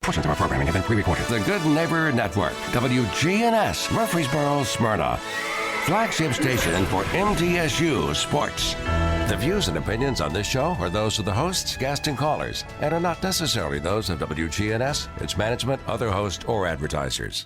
Portions of our programming have been pre-recorded. The Good Neighbor Network, WGNS, Murfreesboro, Smyrna. Flagship station for MTSU Sports. The views and opinions on this show are those of the hosts, guests, and callers, and are not necessarily those of WGNS, its management, other hosts, or advertisers.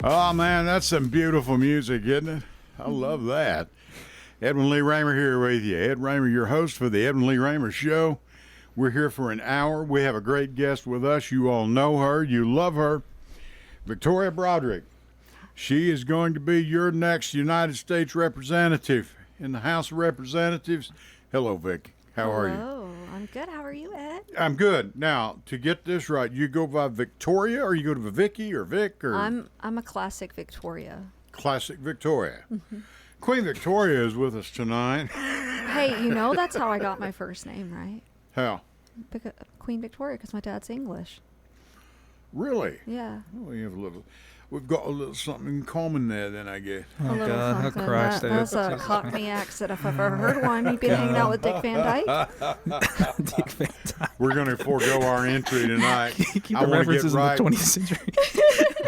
Oh, man, that's some beautiful music, isn't it? I love that. Edwin Lee Raymer here with you. Ed Raymer, your host for the Edwin Lee Raymer Show. We're here for an hour. We have a great guest with us. You all know her. You love her. Victoria Broderick. She is going to be your next United States representative in the House of Representatives. Hello, Vic. How are you? Hello. I'm good. How are you, Ed? I'm good. Now, to get this right, you go by Victoria, or you go to Vicky or Vic, or I'm a classic Victoria. Classic Victoria. Queen Victoria is with us tonight. Hey, you know that's how I got my first name, right? How? Queen Victoria, because my dad's English. Really? Yeah. Oh, we've got a little something in common there, then, I guess. Oh, God, how Christ. That's a Cockney accent if I've ever heard one. You'd be hanging out with Dick Van Dyke. Dick Van Dyke. We're going to forego our entry tonight. Keep I the want to get references right. in the 20th century.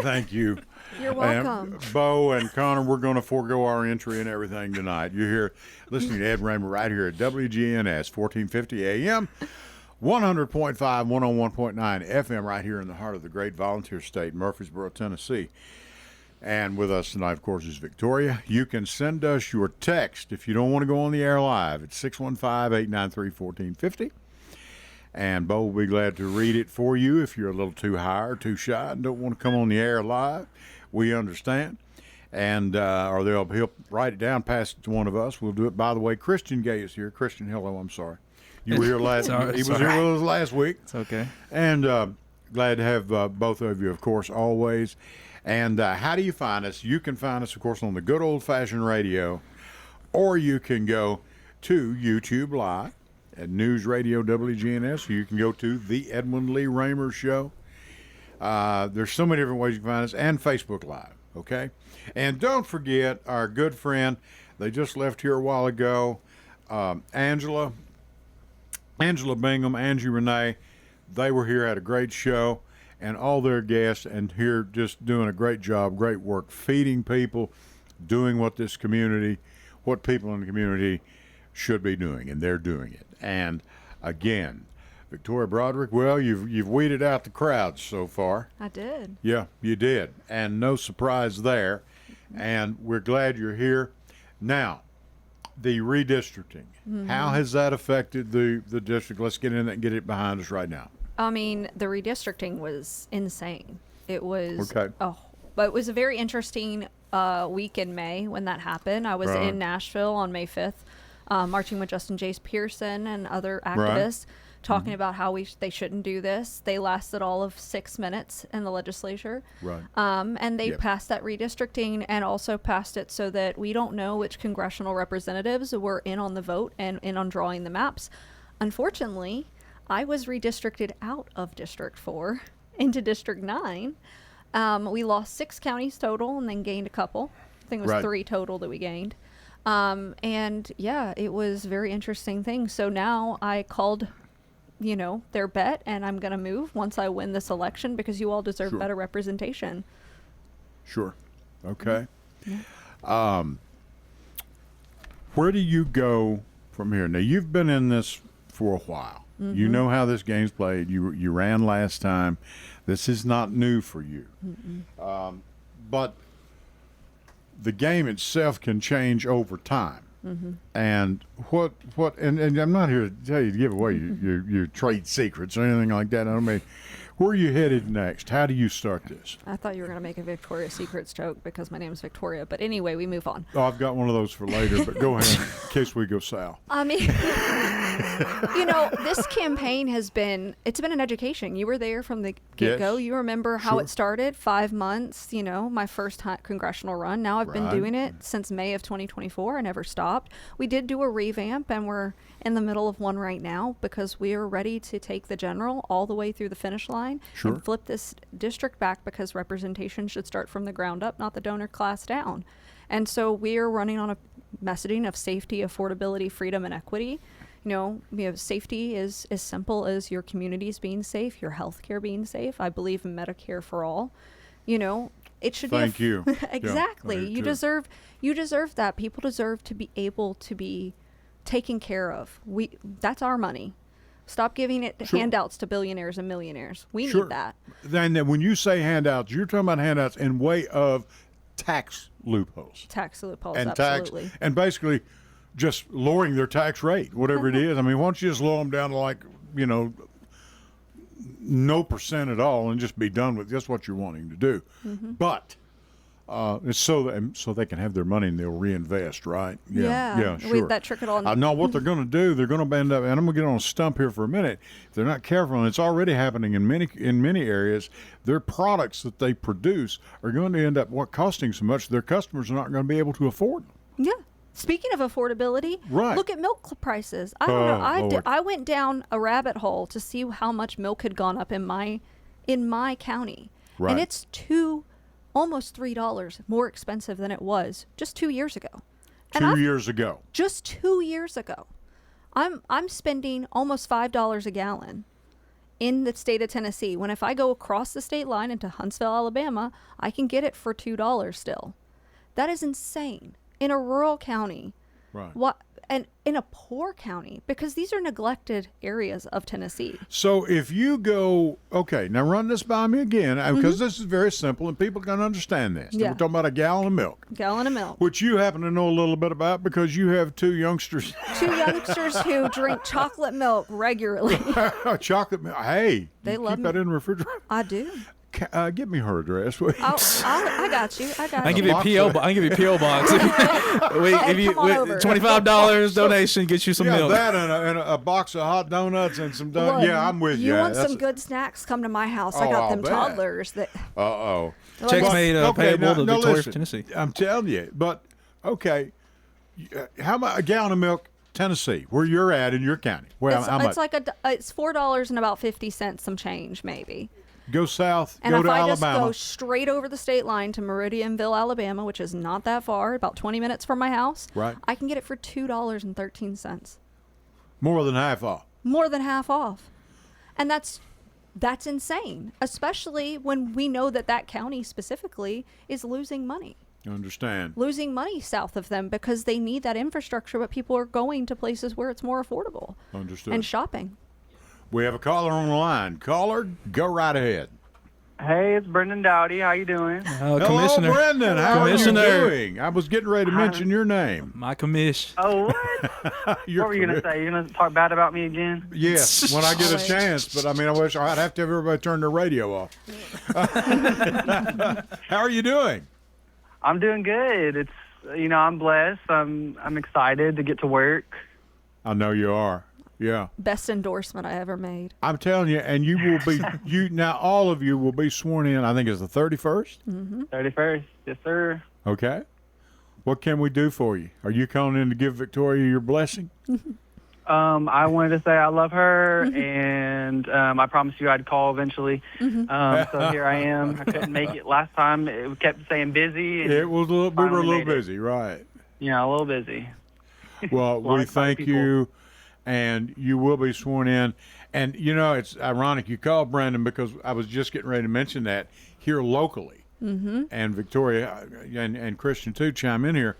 Thank you. You're welcome. Bo and Connor, we're going to forego our entry and everything tonight. You're here listening to Ed Raymer right here at WGNS, 1450 AM, 100.5, 101.9 FM right here in the heart of the great volunteer state, Murfreesboro, Tennessee. And with us tonight, of course, is Victoria. You can send us your text if you don't want to go on the air live. It's 615-893-1450. And Bo will be glad to read it for you if you're a little too high or too shy and don't want to come on the air live. We understand. And or he'll write it down, pass it to one of us. We'll do it. By the way, Christian Gay is here. Christian, hello, I'm sorry. You were here last week. He was here with us last week. It's okay. And glad to have both of you, of course, always. And how do you find us? You can find us, of course, on the good old-fashioned radio, or you can go to YouTube Live at News Radio WGNS. You can go to The Edwin Lee Raymer Show. There's so many different ways you can find us, and Facebook Live, okay? And don't forget our good friend, they just left here a while ago, Angela Bingham, Angie Renee. They were here, had a great show, and all their guests, and here just doing a great job, great work, feeding people, doing what people in the community should be doing, and they're doing it. And again, Victoria Broderick, well, you've weeded out the crowds so far. I did. Yeah, you did, and no surprise there. And we're glad you're here. Now, the redistricting, how has that affected the district? Let's get in that and get it behind us right now. I mean, the redistricting was insane. It was Okay. But it was a very interesting week in May when that happened. I was in Nashville on May 5th, marching with Justin Jace Pearson and other activists, talking about how they shouldn't do this. They lasted all of 6 minutes in the legislature. Right. And they passed that redistricting and also passed it so that we don't know which congressional representatives were in on the vote and in on drawing the maps. Unfortunately, I was redistricted out of District 4 into District 9. We lost 6 counties total and then gained a couple. I think it was 3 total that we gained. And yeah, it was a very interesting thing. So now I called, their bet, and I'm going to move once I win this election because you all deserve better representation. Sure. Okay. Yeah. Where do you go from here? Now, you've been in this for a while. You know how this game's played. You ran last time. This is not new for you. But the game itself can change over time. And and I'm not here to tell you to give away your trade secrets or anything like that. I mean, where are you headed next? How do you start this? I thought you were going to make a Victoria's Secrets joke because my name is Victoria. But anyway, we move on. Oh, I've got one of those for later, but go ahead in case we go south. I mean, this campaign it's been an education. You were there from the get-go. Yes. You remember how Sure. it started, 5 months, my first congressional run. Now I've been Right. doing it since May of 2024. I never stopped. We did do a revamp, and we're in the middle of one right now because we are ready to take the general all the way through the finish line Sure. and flip this district back because representation should start from the ground up, not the donor class down. And so we are running on a messaging of safety, affordability, freedom, and equity. Safety is as simple as your communities being safe, your healthcare being safe. I believe in Medicare for all. It should Thank be you. exactly. Yeah, I do You deserve that. People deserve to be able to be taken care of. That's our money. Stop giving it Sure. handouts to billionaires and millionaires. We Sure. need that. Then when you say handouts, you're talking about handouts in way of tax loopholes. Tax loopholes, And absolutely. and basically just lowering their tax rate, whatever it is. I mean, why don't you just lower them down to like, no percent at all and just be done with just what you're wanting to do. But it's so they can have their money and they'll reinvest, right? Yeah. Sure. That trick it all. Now, what they're going to do, they're going to end up, and I'm going to get on a stump here for a minute. If they're not careful, and it's already happening in many areas, their products that they produce are going to end up costing so much their customers are not going to be able to afford them. Yeah. Speaking of affordability, Right. look at milk prices. I don't know. Lord. I went down a rabbit hole to see how much milk had gone up in my county, Right. and it's almost $3 more expensive than it was just 2 years ago. And 2 years ago. Just 2 years ago, I'm spending almost $5 a gallon in the state of Tennessee. When if I go across the state line into Huntsville, Alabama, I can get it for $2 still. That is insane. In a rural county, Right. and in a poor county, because these are neglected areas of Tennessee. So if you go, okay, now run this by me again, because this is very simple and people can understand this. Yeah. We're talking about a gallon of milk, Gallon of milk. which you happen to know a little bit about because you have two youngsters. 2 youngsters who drink chocolate milk regularly. Chocolate milk. Hey, They you love keep that me. in the refrigerator. I do. Give me her address. Please. I got you. I can give you a box PO. of- I can give you a PO box. Hey, come on over. $25 donation gets you some Yeah, milk. that and a box of hot donuts and some donuts. Look, Yeah, I'm with you. You want That's some good snacks? Come to my house. I Oh, got I'll them bet. toddlers that. Uh-oh. Checks made payable to Victoria, listen, Tennessee. I'm telling you, but okay, how about a gallon of milk, Tennessee, where you're at in your county? Well, how much? It's like it's $4 and about 50 cents, some change maybe. Go south, And go if to I Alabama. just go straight over the state line to Meridianville, Alabama, which is not that far, about 20 minutes from my house, Right. I can get it for $2.13. More than half off. More than half off. And that's insane, especially when we know that county specifically is losing money. Understand? Losing money south of them because they need that infrastructure, but people are going to places where it's more affordable Understood. and shopping. We have a caller on the line. Caller, go right ahead. Hey, it's Brendan Dowdy. How you doing? Hello, Commissioner. Brendan. How are you Commissioner. doing? I was getting ready to mention your name. My commish. Oh, what? You're What were you going to correct. say? You going to talk bad about me again? Yes, when I get a Always. chance. But I mean, I wish I'd have to have everybody turn their radio off. How are you doing? I'm doing good. It's I'm blessed. I'm excited to get to work. I know you are. Yeah. Best endorsement I ever made. I'm telling you, and you will be, now all of you will be sworn in, I think it's the 31st. 31st, yes, sir. Okay. What can we do for you? Are you calling in to give Victoria your blessing? I wanted to say I love her, and I promised you I'd call eventually. So here I am. I couldn't make it last time. It kept saying busy. And It was we were a finally little made it. busy, right? Yeah, a little busy. Well, we Like thank people. you, and you will be sworn in. And, it's ironic you called, Brandon, because I was just getting ready to mention that here locally, and Victoria and Christian, too, chime in here.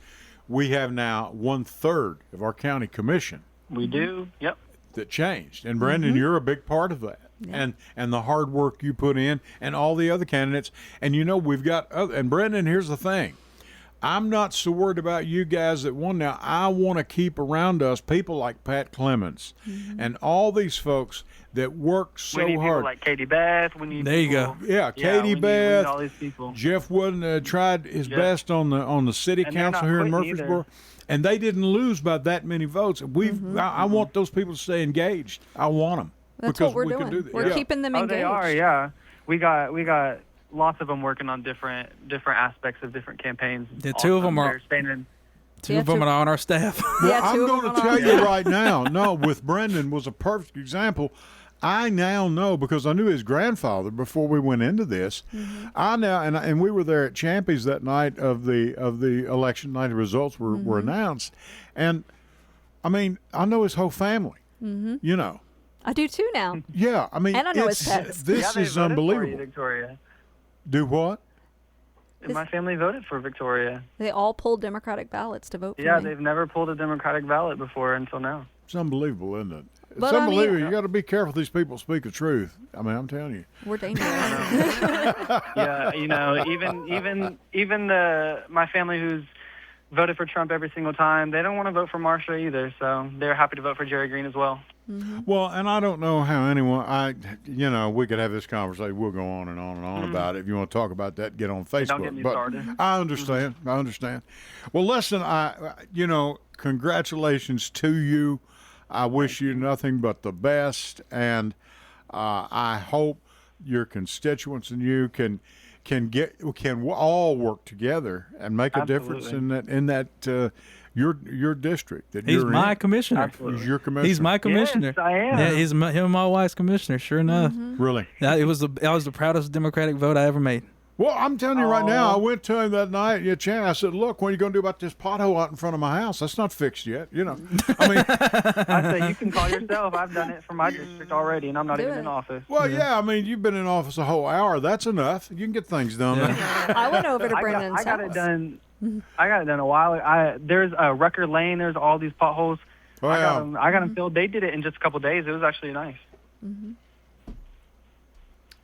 We have now 1/3 of our county commission We do. Yep. that changed. And, Brandon, you're a big part of that. And the hard work you put in and all the other candidates. And, we've got – and, Brandon, here's the thing. I'm not so worried about you guys that won now. I want to keep around us people like Pat Clements and all these folks that work so we need hard. people like Katie Beth. We need There you people, go. Yeah, we Katie need Beth. all these people. Jeff Wooden tried his best on the city And they're council not here in quitting Murfreesboro, either. and they didn't lose by that many votes. I want those people to stay engaged. I want them. That's because what we're we can doing. do that. We're Yeah. keeping them Oh, engaged. they are. Yeah, we got lots of them working on different aspects of different campaigns. The two of them are- They're standing. Two Yeah, of them two- are on our staff. Well, Yeah, I'm two of going them to are tell on you there. right now. No, with Brendan was a perfect example. I now know because I knew his grandfather before we went into this. I now and we were there at Champy's that night of the election night. The results were announced, and I mean I know his whole family. You know, I do too now. yeah. I mean, And I know his it's- pets. This Yeah, they is voted for you, unbelievable. Victoria. Do what? My family voted for Victoria. They all pulled Democratic ballots to vote for Yeah, me. they've never pulled a Democratic ballot before until now. It's unbelievable, isn't it? It's But, I mean- unbelievable. You got to be careful. These people speak the truth. I mean, I'm telling you. We're dangerous. Yeah, even my family who's voted for Trump every single time, they don't want to vote for Marsha either. So they're happy to vote for Jerry Green as well. Well, and I don't know how anyone. We could have this conversation. We'll go on and on and on about it. If you want to talk about that, get on Facebook. Don't get me but started. I understand. I understand. Well, listen. Congratulations to you. I wish you nothing but the best, and I hope your constituents and you can all work together and make a difference in that your district that He's you're my in. commissioner. Absolutely. He's your commissioner. He's my commissioner. Yes, I am. Yeah, him and my wife's commissioner. Sure enough, Really. that was the proudest Democratic vote I ever made. Well, I'm telling you right now, I went to him that night. I said, "Look, what are you going to do about this pothole out in front of my house? That's not fixed yet." You know, I mean, I say you can call yourself. I've done it for my district already, and I'm not Do even it. in office. well, yeah. I mean, you've been in office a whole hour. That's enough. You can get things done. Yeah. I went over to Brendan's I got it house. done. I got it done a while ago. There's a record lane. There's all these potholes. Oh, I yeah. got them filled. They did it in just a couple days. It was actually nice.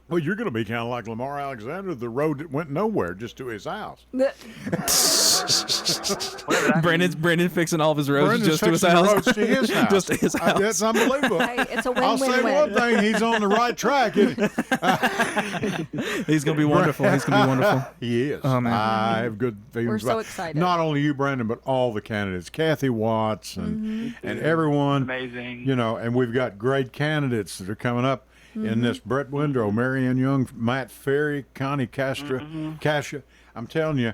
Well, you're going to be kind of like Lamar Alexander, the road that went nowhere just to his house. Brendan fixing all of his roads Brendan's just to his fixing the house. roads to his house. Just to his house. That's unbelievable. Hey, it's a I'll say one win-win-win. thing: he's on the right track. Isn't he? He's gonna be wonderful. He's gonna be wonderful. He is. Oh, man. I have good feelings We're so about excited. not only you, Brandon, but all the candidates. Kathy Watts and everyone. Amazing. You know, and we've got great candidates that are coming up in this. Brett Windrow, Marianne Young, Matt Ferry, Connie Cascia. I'm telling you.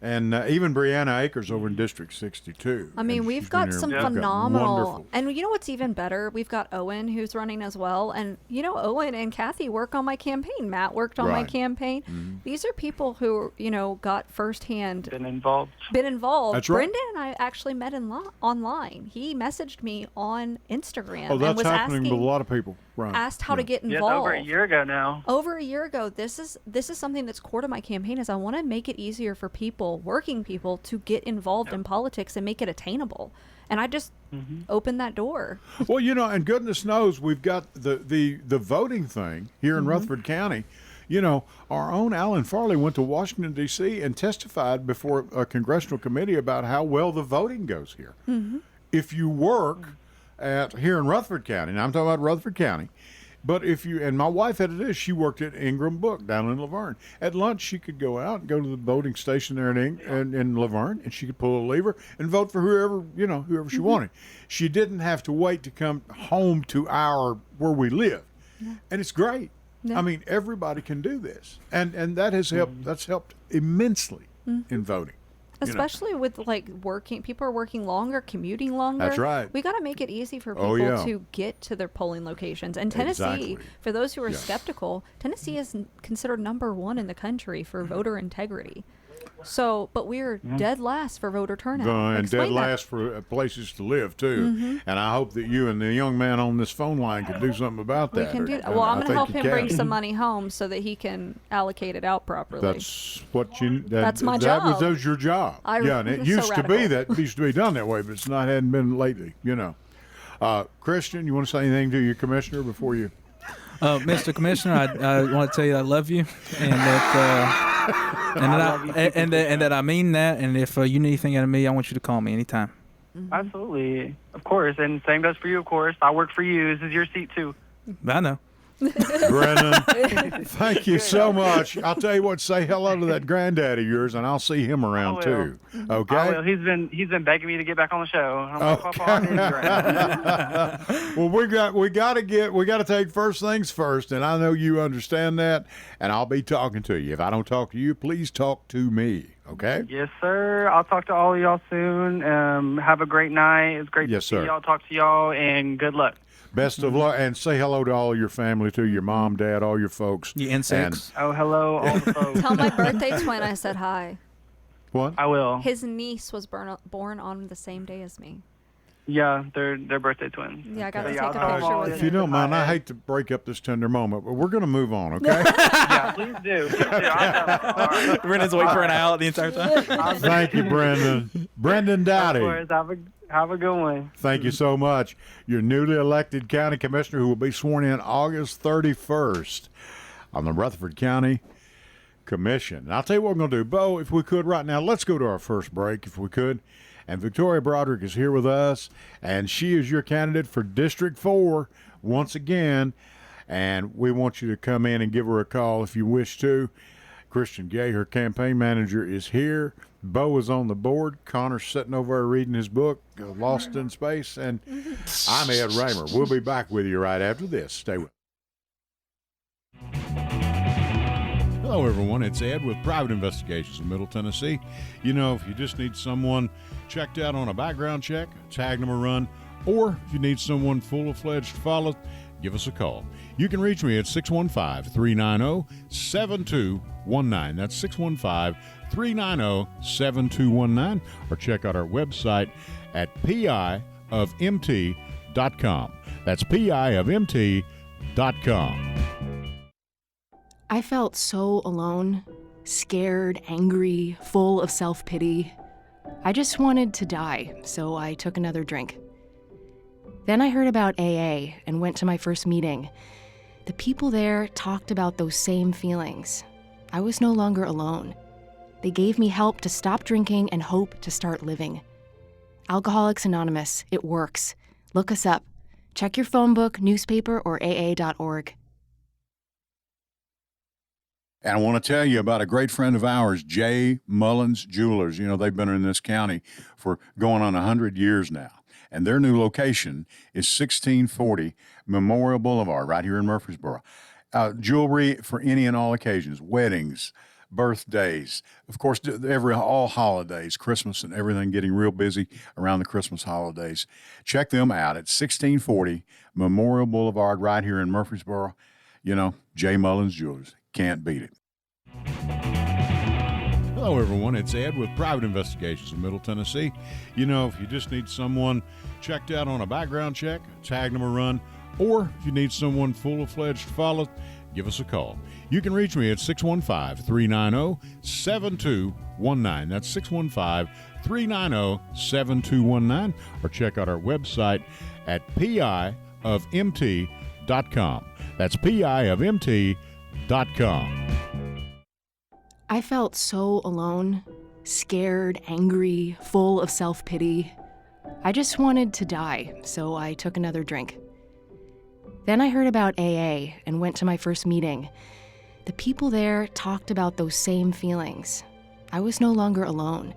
And even Brianna Akers over in District 62. I mean, And we've she's got been here. some We've got phenomenal. wonderful. And you know what's even better? We've got Owen who's running as well. And Owen and Kathy work on my campaign. Matt worked on my Right. campaign. These are people who, got firsthand Been involved. been involved. That's right. Brendan and I actually met online. He messaged me on Instagram Oh, and that's was happening asking, with a lot of people. Right. asked how to get Yes, involved. over a year ago now. Over a year ago, this is something that's core to my campaign is I want to make it easier for people, working people, to get involved in politics and make it attainable. And I just opened that door. Well, and goodness knows we've got the voting thing here in Rutherford County. Our own Alan Farley went to Washington, D.C. and testified before a congressional committee about how well the voting goes here. If you work here in Rutherford County, and I'm talking about Rutherford County, but and my wife had it is, she worked at Ingram Book down in Laverne. At lunch, she could go out and go to the voting station there in Laverne, and she could pull a lever and vote for whoever she wanted. She didn't have to wait to come home to where we live. And it's great. Yeah. I mean, everybody can do this. And that has helped, that's helped immensely in voting. Especially with people are working longer, commuting longer. That's right. We got to make it easy for people Oh, yeah. to get to their polling locations. And Tennessee, Exactly. for those who are Yeah. skeptical, Tennessee is considered number 1 in the country for voter integrity. So, but we're dead last for voter turnout. And Explain dead that. last for places to live too. And I hope that you and the young man on this phone line can do something about We that. can do that. And Well, I I'm going to think help you him can. bring some money home so that he can allocate it out properly. That's what you. That's my that job. was your job. And it that's so used to be radical. that used to be done that way, but it's not hadn't been lately. Christian, you want to say anything to your commissioner before you? Mr. Commissioner, I want to tell you I love you, and that I mean that. And if you need anything out of me, I want you to call me anytime. Absolutely. Of course. And same goes for you, of course. I work for you. This is your seat, too. I know. Brendan, thank you so much. I'll tell you what, say hello to that granddad of yours, and I'll see him around too. Okay? I will. He's been begging me to get back on the show. I'm like, Papa, it is right. Well, we got to take first things first, and I know you understand that, and I'll be talking to you. If I don't talk to you, please talk to me. Okay? Yes, sir. I'll talk to all of y'all soon. Have a great night. It's great to see y'all, talk to y'all, and good luck. Best of luck, and say hello to all your family too, your mom, dad, all your folks. Your insects. Hello, all the folks. Tell my birthday twin I said hi. What? I will. His niece was born on the same day as me. Yeah, they're birthday twins. Yeah, I got to take I'll a tell them picture all with that If him. you don't mind, I hate to break up this tender moment, but we're going to move on, okay? Yeah, please do. Please do. All right. Brendan's waiting for an out the entire time. Thank you, Brendan. Brendan Dowdy. Of course. Have a good one. Thank you so much. Your newly elected county commissioner who will be sworn in August 31st on the Rutherford County Commission. And I'll tell you what we're going to do. Bo, if we could right now, let's go to our first break, if we could. And Victoria Broderick is here with us, and she is your candidate for District 4 once again. And we want you to come in and give her a call if you wish to. Christian Gay, her campaign manager, is here. Bo is on the board. Connor's sitting over there reading his book, Lost in Space. And I'm Ed Raymer. We'll be back with you right after this. Stay with us. Hello, everyone. It's Ed with Private Investigations in Middle Tennessee. You know, if you just need someone checked out on a background check, tag them a run, or if you need someone full-fledged to follow, give us a call. You can reach me at 615-390-7219. That's 615-390-7219. Or check out our website at piofmt.com. That's piofmt.com. I felt so alone, scared, angry, full of self-pity. I just wanted to die, so I took another drink. Then I heard about AA and went to my first meeting. The people there talked about those same feelings. I was no longer alone. They gave me help to stop drinking and hope to start living. Alcoholics Anonymous, it works. Look us up. Check your phone book, newspaper, or aa.org. And I want to tell you about a great friend of ours, J. Mullins Jewelers. You know, they've been in this county for going on 100 years now. And their new location is 1640 Memorial Boulevard right here in Murfreesboro. Jewelry for any and all occasions, weddings, birthdays, of course, all holidays, Christmas and everything, getting real busy around the Christmas holidays. Check them out at 1640 Memorial Boulevard right here in Murfreesboro. You know, J. Mullins Jewelers. Can't beat it. Hello, everyone. It's Ed with Private Investigations in Middle Tennessee. You know, if you just need someone checked out on a background check, tag them a run, or if you need someone full-fledged to follow, give us a call. You can reach me at 615-390-7219. That's 615-390-7219. Or check out our website at piofmt.com. That's piofmt.com. I felt so alone, scared, angry, full of self-pity. I just wanted to die, so I took another drink. Then I heard about AA and went to my first meeting. The people there talked about those same feelings. I was no longer alone.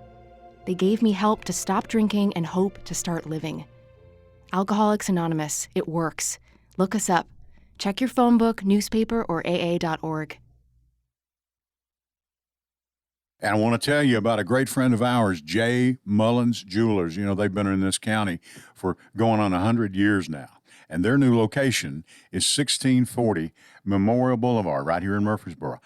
They gave me help to stop drinking and hope to start living. Alcoholics Anonymous, it works. Look us up. Check your phone book, newspaper, or aa.org. And I want to tell you about a great friend of ours, J. Mullins Jewelers. You know, they've been in this county for going on 100 years now. And their new location is 1640 Memorial Boulevard right here in Murfreesboro.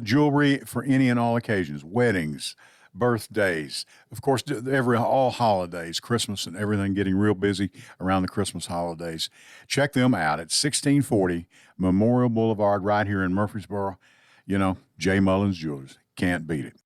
Jewelry for any and all occasions, weddings, birthdays, of course, all holidays, Christmas and everything, getting real busy around the Christmas holidays. Check them out at 1640 Memorial Boulevard right here in Murfreesboro. You know, J. Mullins Jewelers. Can't beat it.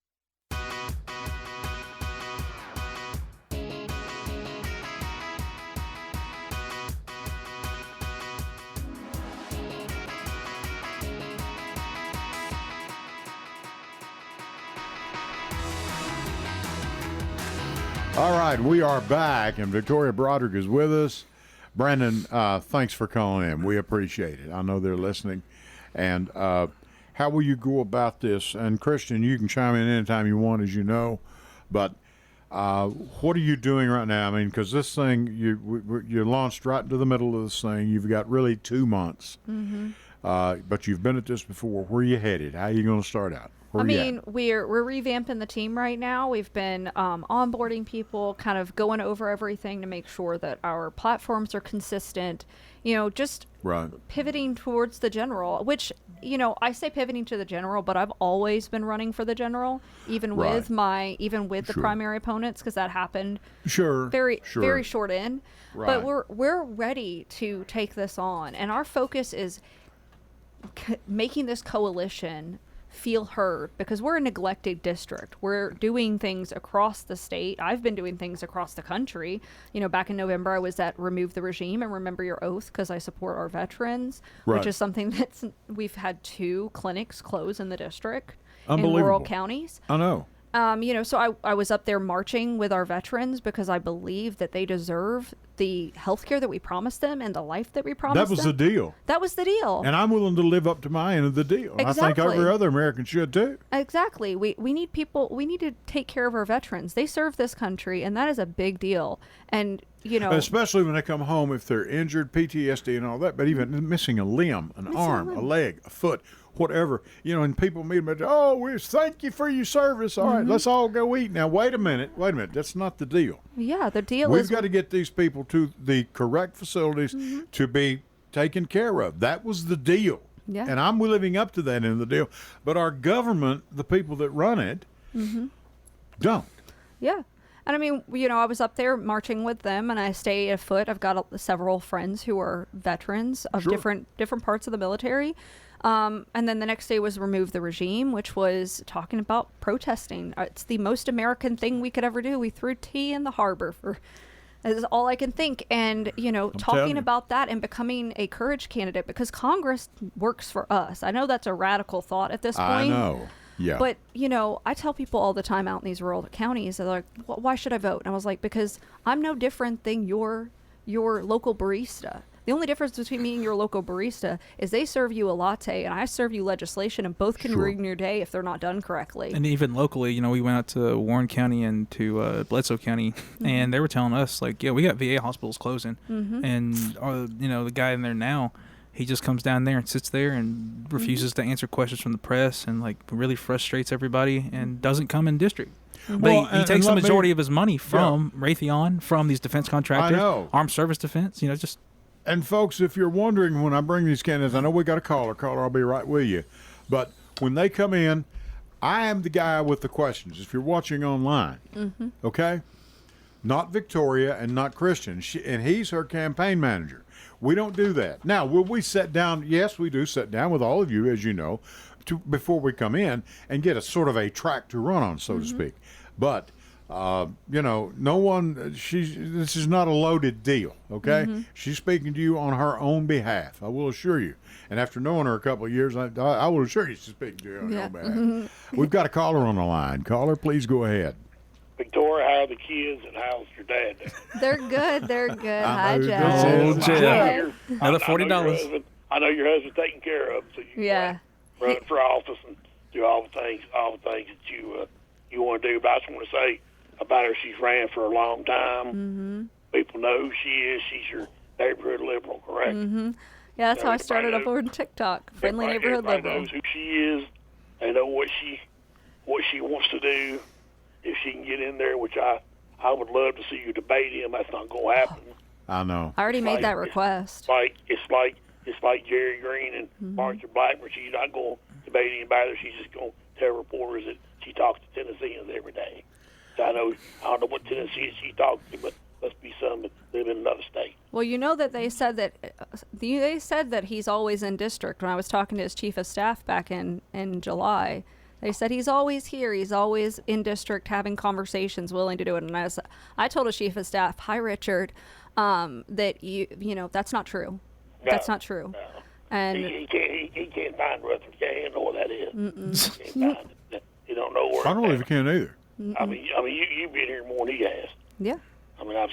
All right, we are back, and Victoria Broderick is with us. Brandon, thanks for calling in. We appreciate it. I know they're listening. And how will you go about this? And Christian, you can chime in anytime you want, as you know. But what are you doing right now? I mean, because this thing, you launched right into the middle of this thing. You've got really 2 months. Mm-hmm. But you've been at this before. Where are you headed? How are you going to start out? I mean, we're revamping the team right now. We've been onboarding people, kind of going over everything to make sure that our platforms are consistent. Just pivoting towards the general, which, I say pivoting to the general, but I've always been running for the general, even with the primary opponents, because that happened very short in. Right. But we're ready to take this on, and our focus is making this coalition feel heard, because we're a neglected district. We're doing things across the state. I've been doing things across the country. Back in November, I was at Remove the Regime and Remember Your Oath, because I support our veterans, which is something we've had 2 clinics close in the district in rural counties. I know. So I was up there marching with our veterans because I believe that they deserve the health care that we promised them and the life that we promised them. That was the deal. That was the deal. And I'm willing to live up to my end of the deal. Exactly. I think every other American should too. Exactly. We need people, we need to take care of our veterans. They serve this country, and that is a big deal. And, especially when they come home, if they're injured, PTSD and all that, but even missing a limb, an arm, a leg, a foot, whatever, and people meet them, we thank you for your service. All right, let's all go eat. Now, wait a minute. That's not the deal. Yeah, the deal We've got to get these people to the correct facilities to be taken care of. That was the deal. Yeah. And I'm living up to that end of the deal. But our government, the people that run it, don't. Yeah. And I mean, I was up there marching with them, and I stay afoot. I've got several friends who are veterans of different parts of the military. And then the next day was Remove the Regime, which was talking about protesting. It's the most American thing we could ever do. We threw tea in the harbor is all I can think. And, talking about that and becoming a courage candidate, because Congress works for us. I know that's a radical thought at this point. I know. Yeah. But, I tell people all the time out in these rural counties, they're like, why should I vote? And I was like, because I'm no different than your local barista. The only difference between me and your local barista is they serve you a latte and I serve you legislation, and both can ruin your day if they're not done correctly. And even locally, we went out to Warren County and to Bledsoe County, and they were telling us, we got VA hospitals closing. And, the guy in there now, he just comes down there and sits there and refuses to answer questions from the press, and, really frustrates everybody and doesn't come in district. But he takes the majority of his money from Raytheon, from these defense contractors, armed service defense, just... And folks, if you're wondering when I bring these candidates, I know we got a caller. I'll be right with you. But when they come in, I am the guy with the questions. If you're watching online, okay? Not Victoria and not Christian. And he's her campaign manager. We don't do that. Now, will we sit down? Yes, we do sit down with all of you, as you know, before we come in and get a sort of a track to run on, so to speak. But... no one, this is not a loaded deal, okay? She's speaking to you on her own behalf, I will assure you. And after knowing her a couple of years, I will assure you she's speaking to you on her own behalf. We've got a caller on the line. Caller, please go ahead. Victoria, how are the kids and how's your dad doing? They're good. Hi, Jeff. Oh, Jeff. Another $40. I know your husband's taking care of them, so you run for office and do all the things that you want to do. But I just want to say about her, she's ran for a long time. People know who she is. She's your neighborhood liberal, correct? Yeah, that's how I started up on TikTok. Friendly neighborhood liberal. Everybody knows who she is. They know what she wants to do. If she can get in there, which I would love to see you debate him. That's not going to happen. I know. I already made that request. It's like Jerry Green and Martha Blackburn. She's not going to debate anybody. She's just going to tell reporters that she talks to Tennesseans every day. So I don't know what Tennessee she talks to, but must be some that live in another state. Well, they said that he's always in district. When I was talking to his chief of staff back in July, they said he's always here. He's always in district having conversations, willing to do it. And I told his chief of staff, hi, Richard, that that's not true. No, that's not true. No. And he can't find Rutherford County. Know what that is. He can't find it. You don't know where. I don't believe he can either. I mean, you've been here more than he has. Yeah. I mean, I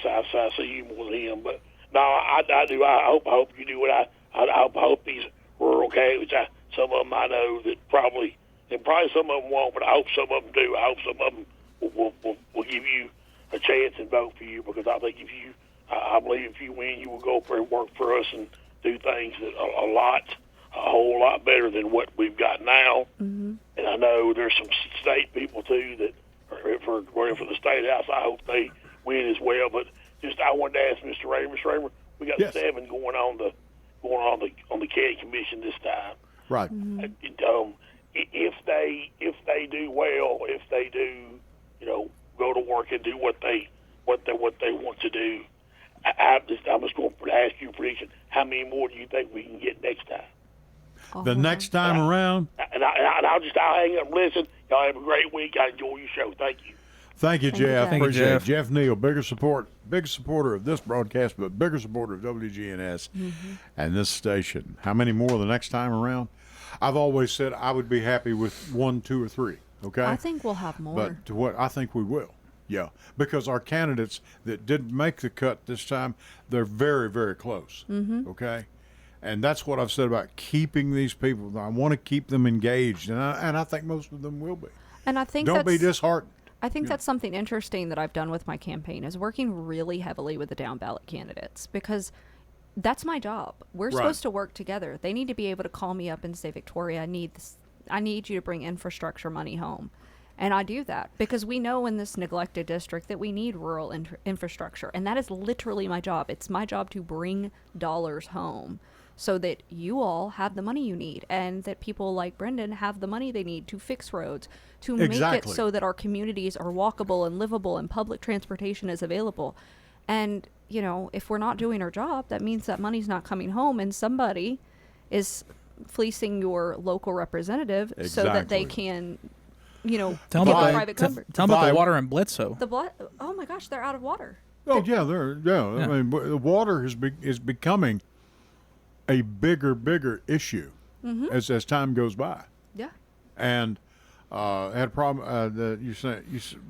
see you more than him, but no, I do. I hope you do what I hope these rural counties. Some of them I know that probably some of them won't, but I hope some of them do. I hope some of them will give you a chance and vote for you, because I think I believe if you win, you will go up there and work for us and do things that a whole lot better than what we've got now. Mm-hmm. And I know there's some state people too that are running for the state house. I hope they win as well. But just I wanted to ask Mr. Raymer. Mr. Raymer, we got 7 going on the county commission this time. Right. Mm-hmm. If they do well, if they do, go to work and do what they want to do, I'm just going to ask you a prediction. How many more do you think we can get next time? The next time around? And I'll hang up and listen. Y'all have a great week. I enjoy your show. Thank you. Thank you, Jeff. Thank you, Appreciate Jeff. it. Jeff Neal, big supporter of this broadcast, but bigger supporter of WGNS and this station. How many more the next time around? I've always said I would be happy with 1, 2, or 3. Okay. I think we'll have more. But to what I think we will. Yeah, because our candidates that didn't make the cut this time, they're very, very close. Mm-hmm. Okay, and that's what I've said about keeping these people. I want to keep them engaged, and I think most of them will be. And I think don't be disheartened. I think that's something interesting that I've done with my campaign is working really heavily with the down ballot candidates, because that's my job. We're supposed to work together. They need to be able to call me up and say, Victoria, I need you to bring infrastructure money home. And I do that because we know in this neglected district that we need rural infrastructure. And that is literally my job. It's my job to bring dollars home so that you all have the money you need, and that people like Brendan have the money they need to fix roads, to make it so that our communities are walkable and livable and public transportation is available. And, if we're not doing our job, that means that money's not coming home, and somebody is fleecing your local representative so that they can... Tell them about the water in Bledsoe. Oh my gosh, they're out of water. Oh yeah, I mean, the water is becoming a bigger issue as time goes by. Yeah. And had a problem that you said.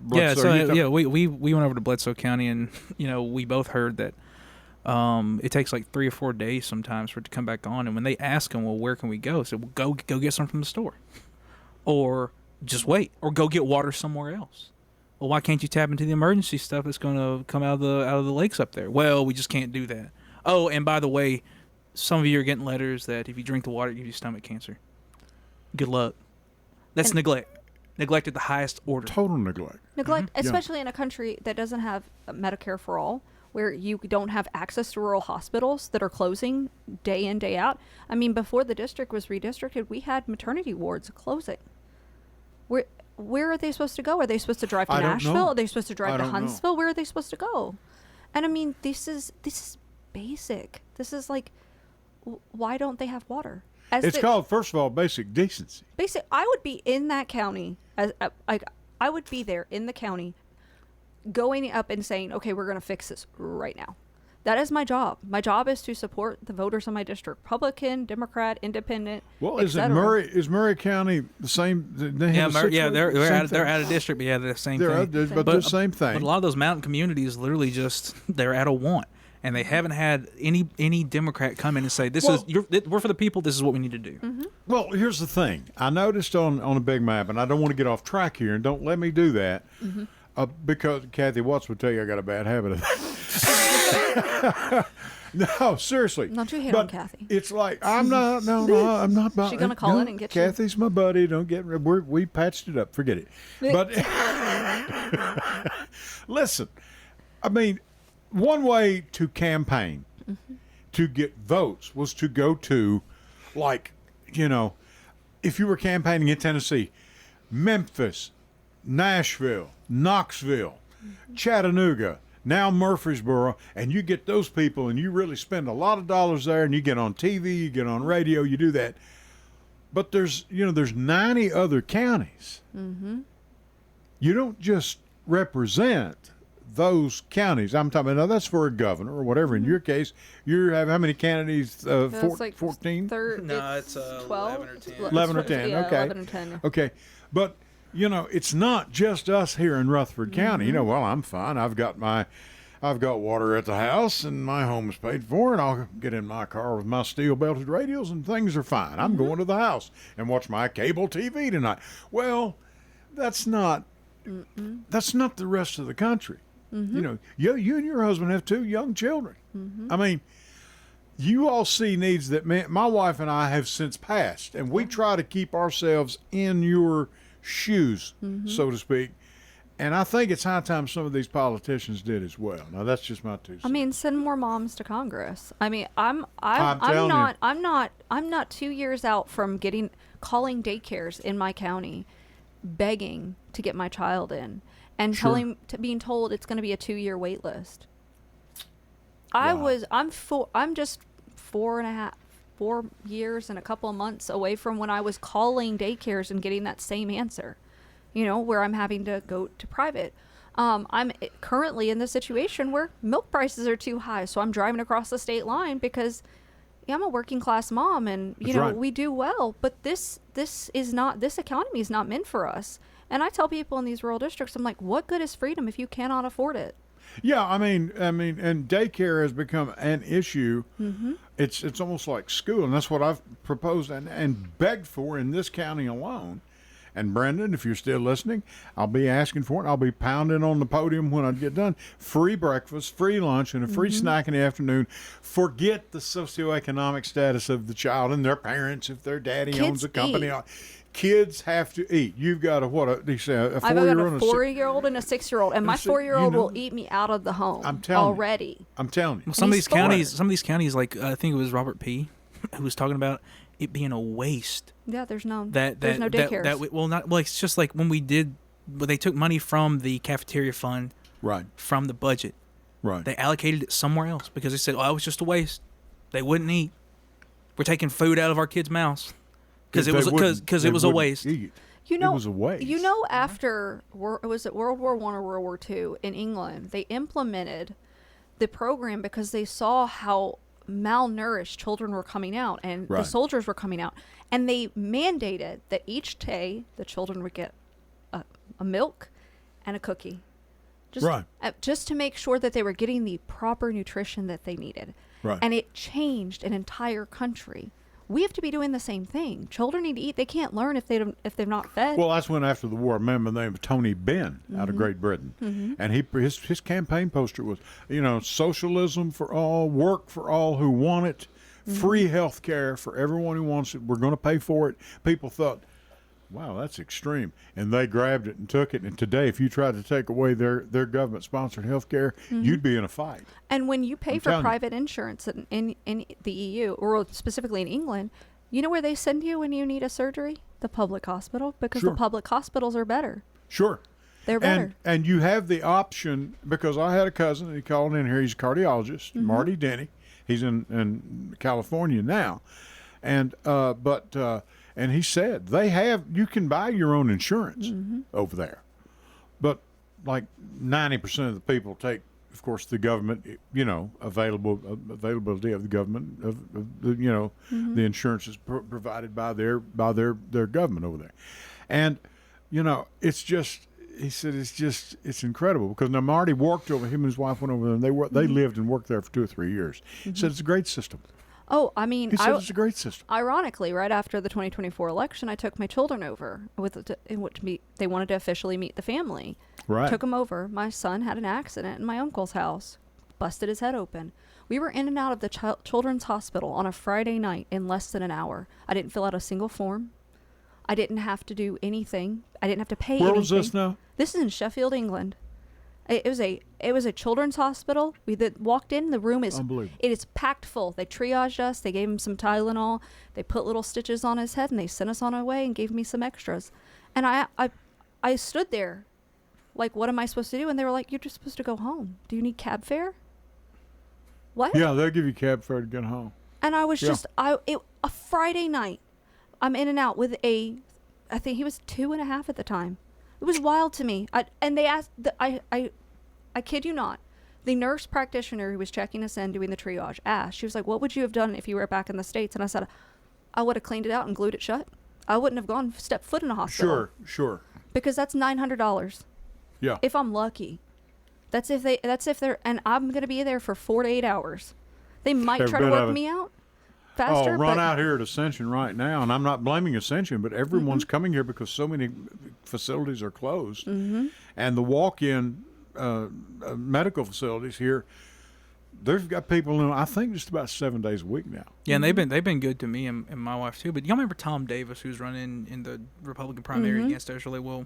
We went over to Bledsoe County, and we both heard that it takes like 3 or 4 days sometimes for it to come back on. And when they ask them, well, where can we go? I said, well, go get some from the store, or just wait, or go get water somewhere else. Well, why can't you tap into the emergency stuff that's going to come out of the lakes up there? Well, we just can't do that. Oh, and by the way, some of you are getting letters that if you drink the water, it gives you stomach cancer. Good luck. That's neglect. Neglect at the highest order. Total neglect. Neglect, especially in a country that doesn't have Medicare for all, where you don't have access to rural hospitals that are closing day in, day out. I mean, before the district was redistricted, we had maternity wards closing. Where are they supposed to go? Are they supposed to drive to Nashville? Are they supposed to drive to Huntsville? Where are they supposed to go? And I mean, this is basic. This is like, why don't they have water? It's called, first of all, basic decency. I would be in that county I would be there in the county, going up and saying, okay, we're going to fix this right now. That is my job. My job is to support the voters in my district, Republican, Democrat, Independent. Well, is Murray County the same? They're out of district, but the same thing. But the same thing. But a lot of those mountain communities literally they're out of want, and they haven't had any Democrat come in and say, we're for the people. This is what we need to do. Mm-hmm. Well, here's the thing. I noticed on a big map, and I don't want to get off track here, and don't let me do that, because Kathy Watts would tell you I got a bad habit of that. No, seriously. Don't you hate on Kathy? It's like I'm not. No, I'm not. She's gonna call in and get you. Kathy's my buddy. Don't get. We patched it up. Forget it. But listen, I mean, one way to campaign to get votes was to go to, if you were campaigning in Tennessee, Memphis, Nashville, Knoxville, Chattanooga. Now Murfreesboro, and you get those people, and you really spend a lot of dollars there, and you get on TV, you get on radio, you do that. But there's 90 other counties. Mm-hmm. You don't just represent those counties. I'm talking about, that's for a governor or whatever. In your case, you have how many counties? 14? No, it's 12? 11 or 10. 11 or 10, yeah, okay. 11 or 10. Okay, but you know, it's not just us here in Rutherford County. You know, well, I'm fine. I've got water at the house and my home's paid for, and I'll get in my car with my steel belted radios and things are fine. I'm going to the house and watch my cable TV tonight. Well, that's not the rest of the country. You know, you and your husband have 2 young children. I mean, you all see needs that my wife and I have since passed, and we try to keep ourselves in your shoes, so to speak. And I think it's high time some of these politicians did as well. Now that's just my 2 cents. I mean, send more moms to Congress. I mean, I'm not 2 years out from calling daycares in my county, begging to get my child in, and being told it's going to be a 2-year wait list. I'm just 4 years and a couple of months away from when I was calling daycares and getting that same answer, you know, where I'm having to go to private. I'm currently in the situation where milk prices are too high, so I'm driving across the state line because I'm a working class mom, and you know, we do well, but this economy is not meant for us. And I tell people in these rural districts, I'm like, what good is freedom if you cannot afford it? Yeah, I mean, and daycare has become an issue. It's almost like school, and that's what I've proposed and begged for in this county alone. And Brendan, if you're still listening, I'll be asking for it. I'll be pounding on the podium when I get done. Free breakfast, free lunch, and a free snack in the afternoon. Forget the socioeconomic status of the child and their parents if their daddy owns a company. Kids have to eat. You've got a 4-year-old. I've got a 4-year-old and a 6-year-old, and my 4-year-old will eat me out of the home. I'm telling you. Well, some of these counties, like I think it was Robert P. who was talking about it being a waste. Yeah, there's no daycares. It's just like when they took money from the cafeteria fund, right, from the budget, right. They allocated it somewhere else because they said, "Oh, it was just a waste. They wouldn't eat. We're taking food out of our kids' mouths." Because it was a waste. Eat. You know, it was a waste. You know, after was it World War I or World War II in England, they implemented the program because they saw how malnourished children were coming out and the soldiers were coming out, and they mandated that each day the children would get a milk and a cookie, just to make sure that they were getting the proper nutrition that they needed. Right. And it changed an entire country. We have to be doing the same thing. Children need to eat. They can't learn if they're not fed. Well, that's when after the war, I remember the name of Tony Benn out of Great Britain, and his campaign poster was, socialism for all, work for all who want it, free health care for everyone who wants it. We're going to pay for it. People thought, wow, that's extreme, and they grabbed it and took it. And today, if you tried to take away their government-sponsored health care, you'd be in a fight. And when you pay for private insurance in the EU, or specifically in England, you know where they send you when you need a surgery? The public hospital, because the public hospitals are better. Sure. They're better. And you have the option, because I had a cousin, and he called in here, he's a cardiologist, Marty Denny. He's in California now. And and he said you can buy your own insurance over there, but like 90% of the people take, of course, the government, availability of the government the insurance is provided by their government over there, and it's just. He said it's incredible because now Marty worked over, him and his wife went over there, and they lived and worked there for 2 or 3 years. He said it's a great system. Oh, I mean, he said it's a great system. Ironically, right after the 2024 election, I took my children over they wanted to officially meet the family. Right. Took them over. My son had an accident in my uncle's house, busted his head open. We were in and out of the children's hospital on a Friday night in less than an hour. I didn't fill out a single form. I didn't have to do anything. I didn't have to pay anything. Where was this now? This is in Sheffield, England. It was a children's hospital. We walked in. The room is packed full. They triaged us. They gave him some Tylenol. They put little stitches on his head, and they sent us on our way and gave me some extras. And I stood there, like, what am I supposed to do? And they were like, you're just supposed to go home. Do you need cab fare? What? Yeah, they'll give you cab fare to get home. And I was a Friday night. I'm in and out with I think he was 2.5 at the time. It was wild to me. And they asked, I kid you not, the nurse practitioner who was checking us in, doing the triage, asked, she was like, what would you have done if you were back in the States? And I said, I would have cleaned it out and glued it shut. I wouldn't have stepped foot in a hospital. Sure. because that's $900. Yeah. If I'm lucky. That's if they're, and I'm going to be there for 4 to 8 hours. They might Every try to bit work of it. me out faster. Run but out here at Ascension right now, and I'm not blaming Ascension, but everyone's coming here because so many facilities are closed, and the walk-in medical facilities here, they've got people in, I think, just about 7 days a week now. Yeah, and they've been good to me and my wife too. But y'all remember Tom Davis, who's running in the Republican primary against us? Really, well,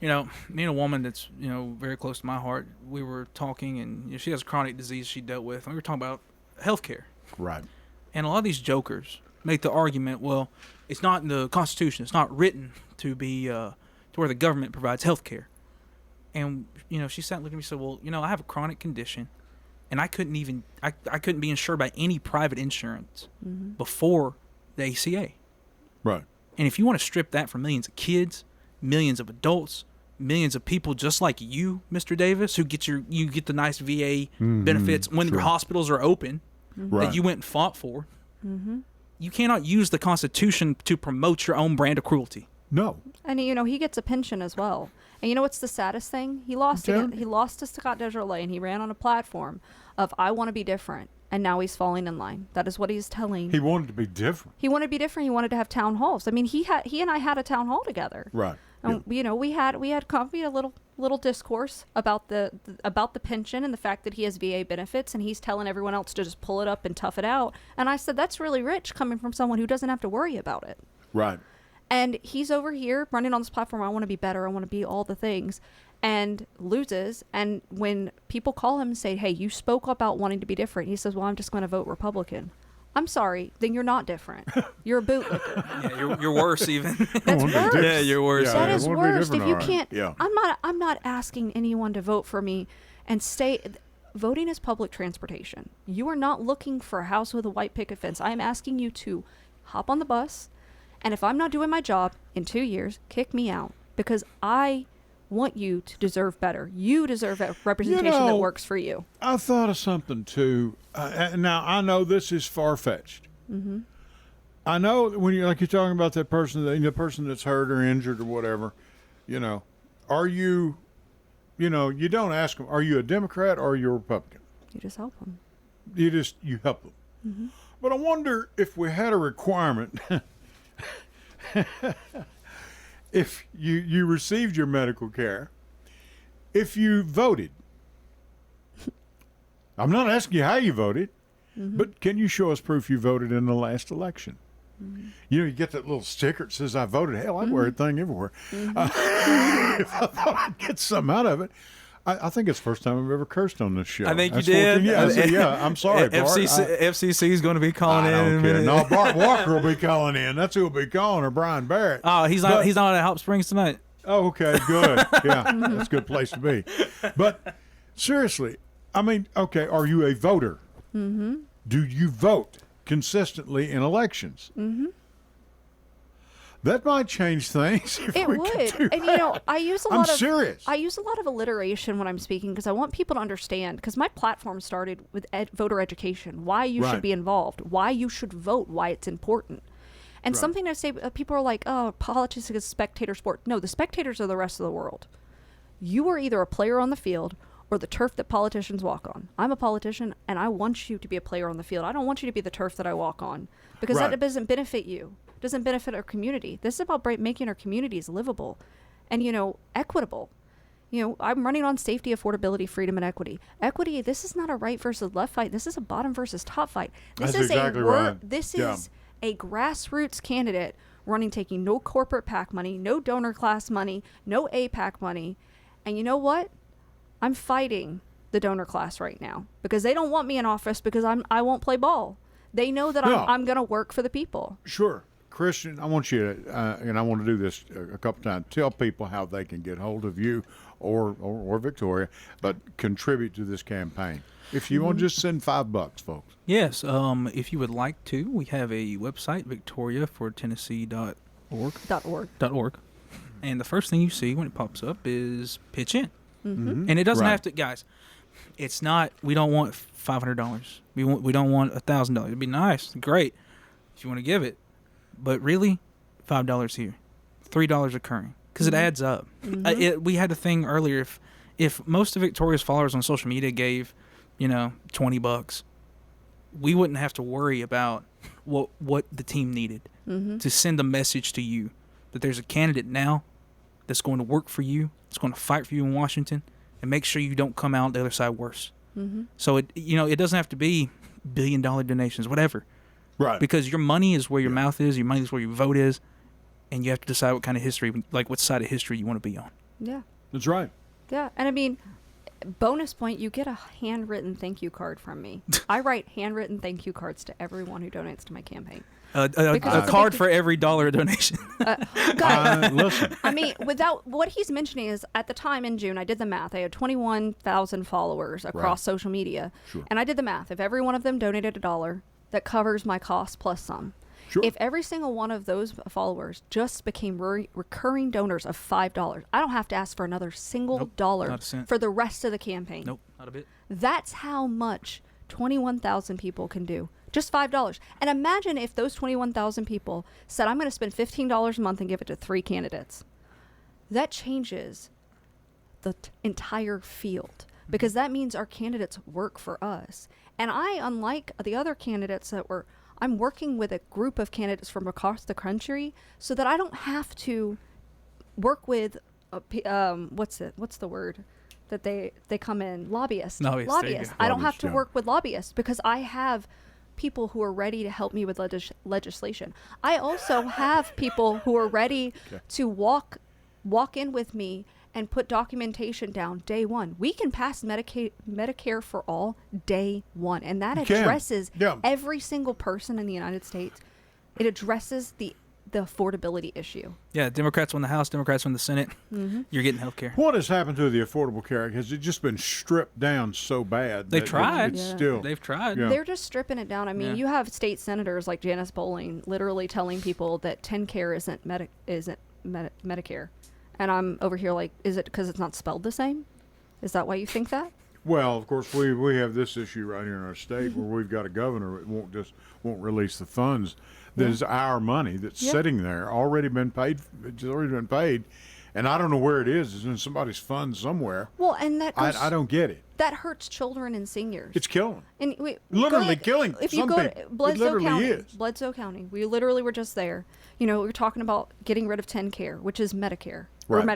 me and a woman that's very close to my heart, we were talking, and she has a chronic disease she dealt with, and we were talking about healthcare. Right. And a lot of these jokers make the argument, well, it's not in the Constitution. It's not written to be to where the government provides health care. And, she sat and looked at me and said, well, I have a chronic condition, and I couldn't be insured by any private insurance before the ACA. Right. And if you want to strip that from millions of kids, millions of adults, millions of people just like you, Mr. Davis, who you get the nice VA benefits when your hospitals are open, that you went and fought for. You cannot use the Constitution to promote your own brand of cruelty. No. And he gets a pension as well. And you know what's the saddest thing? He lost to Scott Desjardins, and he ran on a platform of I want to be different, and now he's falling in line. That is what he's telling. He wanted to be different. He wanted to be different. He wanted to have town halls. I mean, he and I had a town hall together. Right. And we had a little discourse about the pension and the fact that he has VA benefits, and he's telling everyone else to just pull it up and tough it out. And I said, that's really rich coming from someone who doesn't have to worry about it. Right. And he's over here running on this platform. I want to be better. I want to be all the things, and loses. And when people call him and say, hey, you spoke about wanting to be different, he says, well, I'm just going to vote Republican. I'm sorry, then you're not different. You're a bootlicker. Yeah, you're worse even. That's worse. Yeah, you're worse. That Yeah, is it would be worse. If different, you all right. can't, Yeah. I'm not asking anyone to vote for me and stay. Voting is public transportation. You are not looking for a house with a white picket fence. I am asking you to hop on the bus, and if I'm not doing my job in 2 years, kick me out, because I want you to deserve better. You deserve a representation that works for you. I thought of something too. Now I know this is far fetched. I know when you're talking about that person, the person that's hurt or injured or whatever. Are you? You don't ask them. Are you a Democrat or are you a Republican? You just help them. You help them. But I wonder if we had a requirement. If you received your medical care, if you voted. I'm not asking you how you voted, but can you show us proof you voted in the last election? You get that little sticker that says I voted. Hell, I wear a thing everywhere. If I thought I'd get something out of it. I think it's the first time I've ever cursed on this show. I think That's you did. 14 Yeah, I said, I'm sorry, Bart. FCC is going to be calling in. I in a don't care. minute. No, Bart Walker will be calling in. That's who will be calling, or Brian Barrett. Oh, he's not at Hot Springs tonight. Oh, okay, good. Yeah, that's a good place to be. But seriously, I mean, okay, are you a voter? Do you vote consistently in elections? That might change things. If It we would. could do And that. I use a I'm lot of serious. I use a lot of alliteration when I'm speaking because I want people to understand, because my platform started with voter education, why you Right. should be involved, why you should vote, why it's important. And something I say, people are like, oh, politics is a spectator sport. No, the spectators are the rest of the world. You are either a player on the field or the turf that politicians walk on. I'm a politician, and I want you to be a player on the field. I don't want you to be the turf that I walk on, because Right. that doesn't benefit you. Doesn't benefit our community. This is about making our communities livable and, equitable. I'm running on safety, affordability, freedom, and equity. Equity, this is not a right versus left fight. This is a bottom versus top fight. This That's is exactly right. This Yeah. is a grassroots candidate running, taking no corporate PAC money, no donor class money, no APAC money. And you know what? I'm fighting the donor class right now because they don't want me in office because I won't play ball. They know that No. I'm going to work for the people. Sure. Christian, I want you to, and I want to do this a couple times, tell people how they can get hold of you or Victoria, but contribute to this campaign. If you want to just send $5, folks. Yes. If you would like to, we have a website, victoriafortennessee.org. And the first thing you see when it pops up is pitch in. And it doesn't Right. have to, guys. It's not. We don't want $500. We don't want $1,000. It'd be nice, great, if you want to give it. But really, $5 here, $3 recurring, because it adds up. We had a thing earlier. If most of Victoria's followers on social media gave, $20, we wouldn't have to worry about what the team needed to send a message to you that there's a candidate now that's going to work for you, that's going to fight for you in Washington, and make sure you don't come out the other side worse. So it doesn't have to be $1 billion donations, whatever. Right. Because your money is where your mouth is, your money is where your vote is, and you have to decide what kind of history, like what side of history you want to be on. Yeah. That's right. Yeah. And I mean, bonus point, you get a handwritten thank you card from me. I write handwritten thank you cards to everyone who donates to my campaign. A card for every dollar donation. Listen. I mean, without what he's mentioning is at the time in June, I did the math. I had 21,000 followers across social media. Sure. And I did the math. If every one of them donated $1, that covers my cost plus some. Sure. If every single one of those followers just became recurring donors of $5, I don't have to ask for another single dollar not a cent. for the rest of the campaign. Nope, not a bit. That's how much 21,000 people can do. Just $5. And imagine if those 21,000 people said, I'm going to spend $15 a month and give it to 3 candidates. That changes the entire field, because that means our candidates work for us. And I, unlike the other candidates I'm working with a group of candidates from across the country so that I don't have to work with, what's the word that they come in? Lobbyists. Lobbyists. I don't have to yeah. work with lobbyists because I have people who are ready to help me with legislation. I also have people who are ready to walk in with me and put documentation down day one. We can pass Medicare for all day one, and that addresses every single person in the United States. It addresses the affordability issue. Yeah, Democrats win the House, Democrats win the Senate. You're getting health care. What has happened to the Affordable Care Act? Has it just been stripped down so bad? They've that tried. It's still. They've tried. Yeah. They're just stripping it down. I mean, you have state senators like Janice Bowling literally telling people that TennCare isn't Medicare. And I'm over here like, is it because it's not spelled the same? Is that why you think that? Well, of course, we have this issue right here in our state where we've got a governor that won't release the funds. That is our money that's sitting there, already been paid. It's already been paid, and I don't know where it is. It's in somebody's fund somewhere. Well, and that goes, I don't get it. that hurts children and seniors. It's killing. And Literally killing If you some go to people. Bledsoe It literally County, is. Bledsoe County, we literally were just there. We were talking about getting rid of TennCare, which is Medicare. Right. Or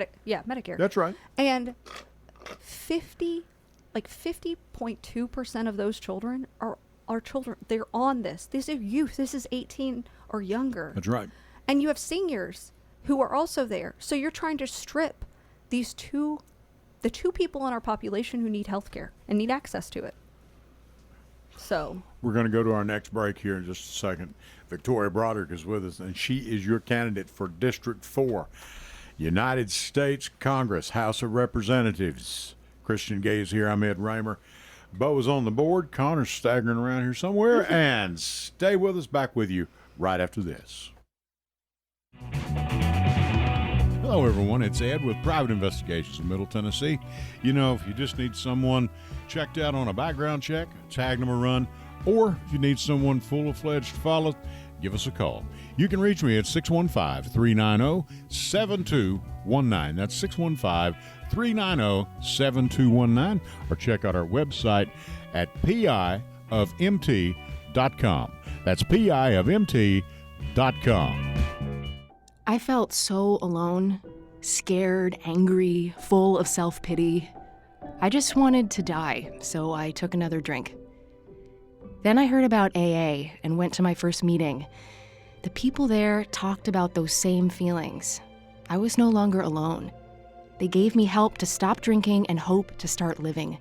Medicare. That's right. And 50.2% of those children are children. They're on this. These are youth. This is 18 or younger. That's right. And you have seniors who are also there. So you're trying to strip the two people in our population who need health care and need access to it. So We're going to go to our next break here in just a second. Victoria Broderick is with us, and she is your candidate for District 4, United States Congress, House of Representatives. Christian Gay is here. I'm Ed Raymer. Bo is on the board. Connor's staggering around here somewhere. And stay with us. Back with you right after this. Hello, everyone. It's Ed with Private Investigations in Middle Tennessee. If you just need someone checked out on a background check, tag them a run, or if you need someone full-fledged to follow, give us a call. You can reach me at 615-390-7219. That's 615-390-7219. Or check out our website at piofmt.com. That's piofmt.com. I felt so alone, scared, angry, full of self-pity. I just wanted to die, so I took another drink. Then I heard about AA and went to my first meeting. The people there talked about those same feelings. I was no longer alone. They gave me help to stop drinking and hope to start living.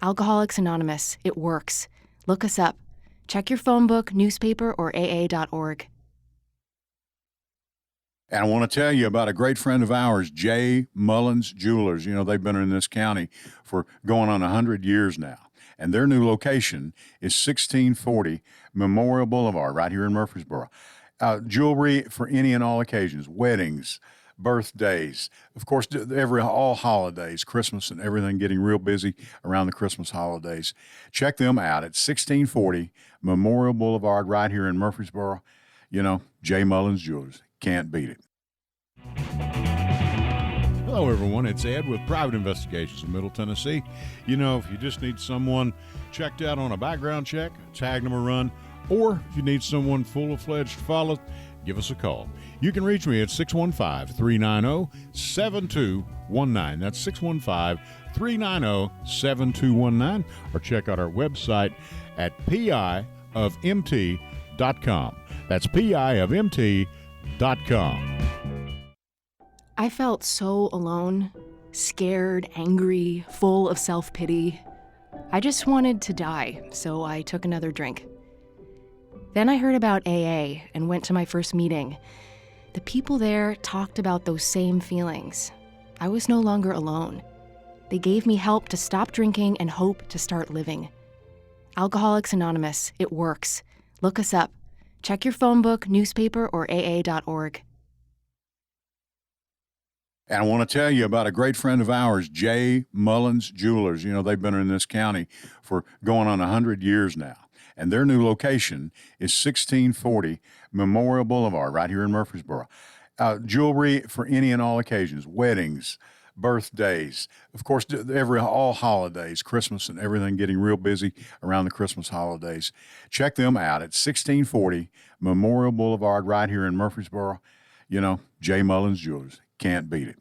Alcoholics Anonymous, it works. Look us up. Check your phone book, newspaper, or aa.org. And I want to tell you about a great friend of ours, J. Mullins Jewelers. They've been in this county for going on 100 years now. And their new location is 1640 Memorial Boulevard right here in Murfreesboro. Jewelry for any and all occasions, weddings, birthdays, of course, all holidays, Christmas and everything, getting real busy around the Christmas holidays. Check them out at 1640 Memorial Boulevard right here in Murfreesboro. J. Mullins Jewelers. Can't beat it. Hello, everyone. It's Ed with Private Investigations in Middle Tennessee. You know, if you just need someone checked out on a background check, tag them a run, or if you need someone full-fledged to follow, give us a call. You can reach me at 615-390-7219. That's 615-390-7219, or check out our website at piofmt.com. That's piofmt.com. I felt so alone, scared, angry, full of self-pity. I just wanted to die, so I took another drink. Then I heard about AA and went to my first meeting. The people there talked about those same feelings. I was no longer alone. They gave me help to stop drinking and hope to start living. Alcoholics Anonymous, it works. Look us up. Check your phone book, newspaper, or aa.org. And I want to tell you about a great friend of ours, J. Mullins Jewelers. You know, they've been in this county for going on 100 years now. And their new location is 1640 Memorial Boulevard right here in Murfreesboro. Jewelry for any and all occasions, weddings, birthdays, of course, all holidays, Christmas and everything, getting real busy around the Christmas holidays. Check them out at 1640 Memorial Boulevard right here in Murfreesboro. You know, J. Mullins Jewelers. Can't beat it.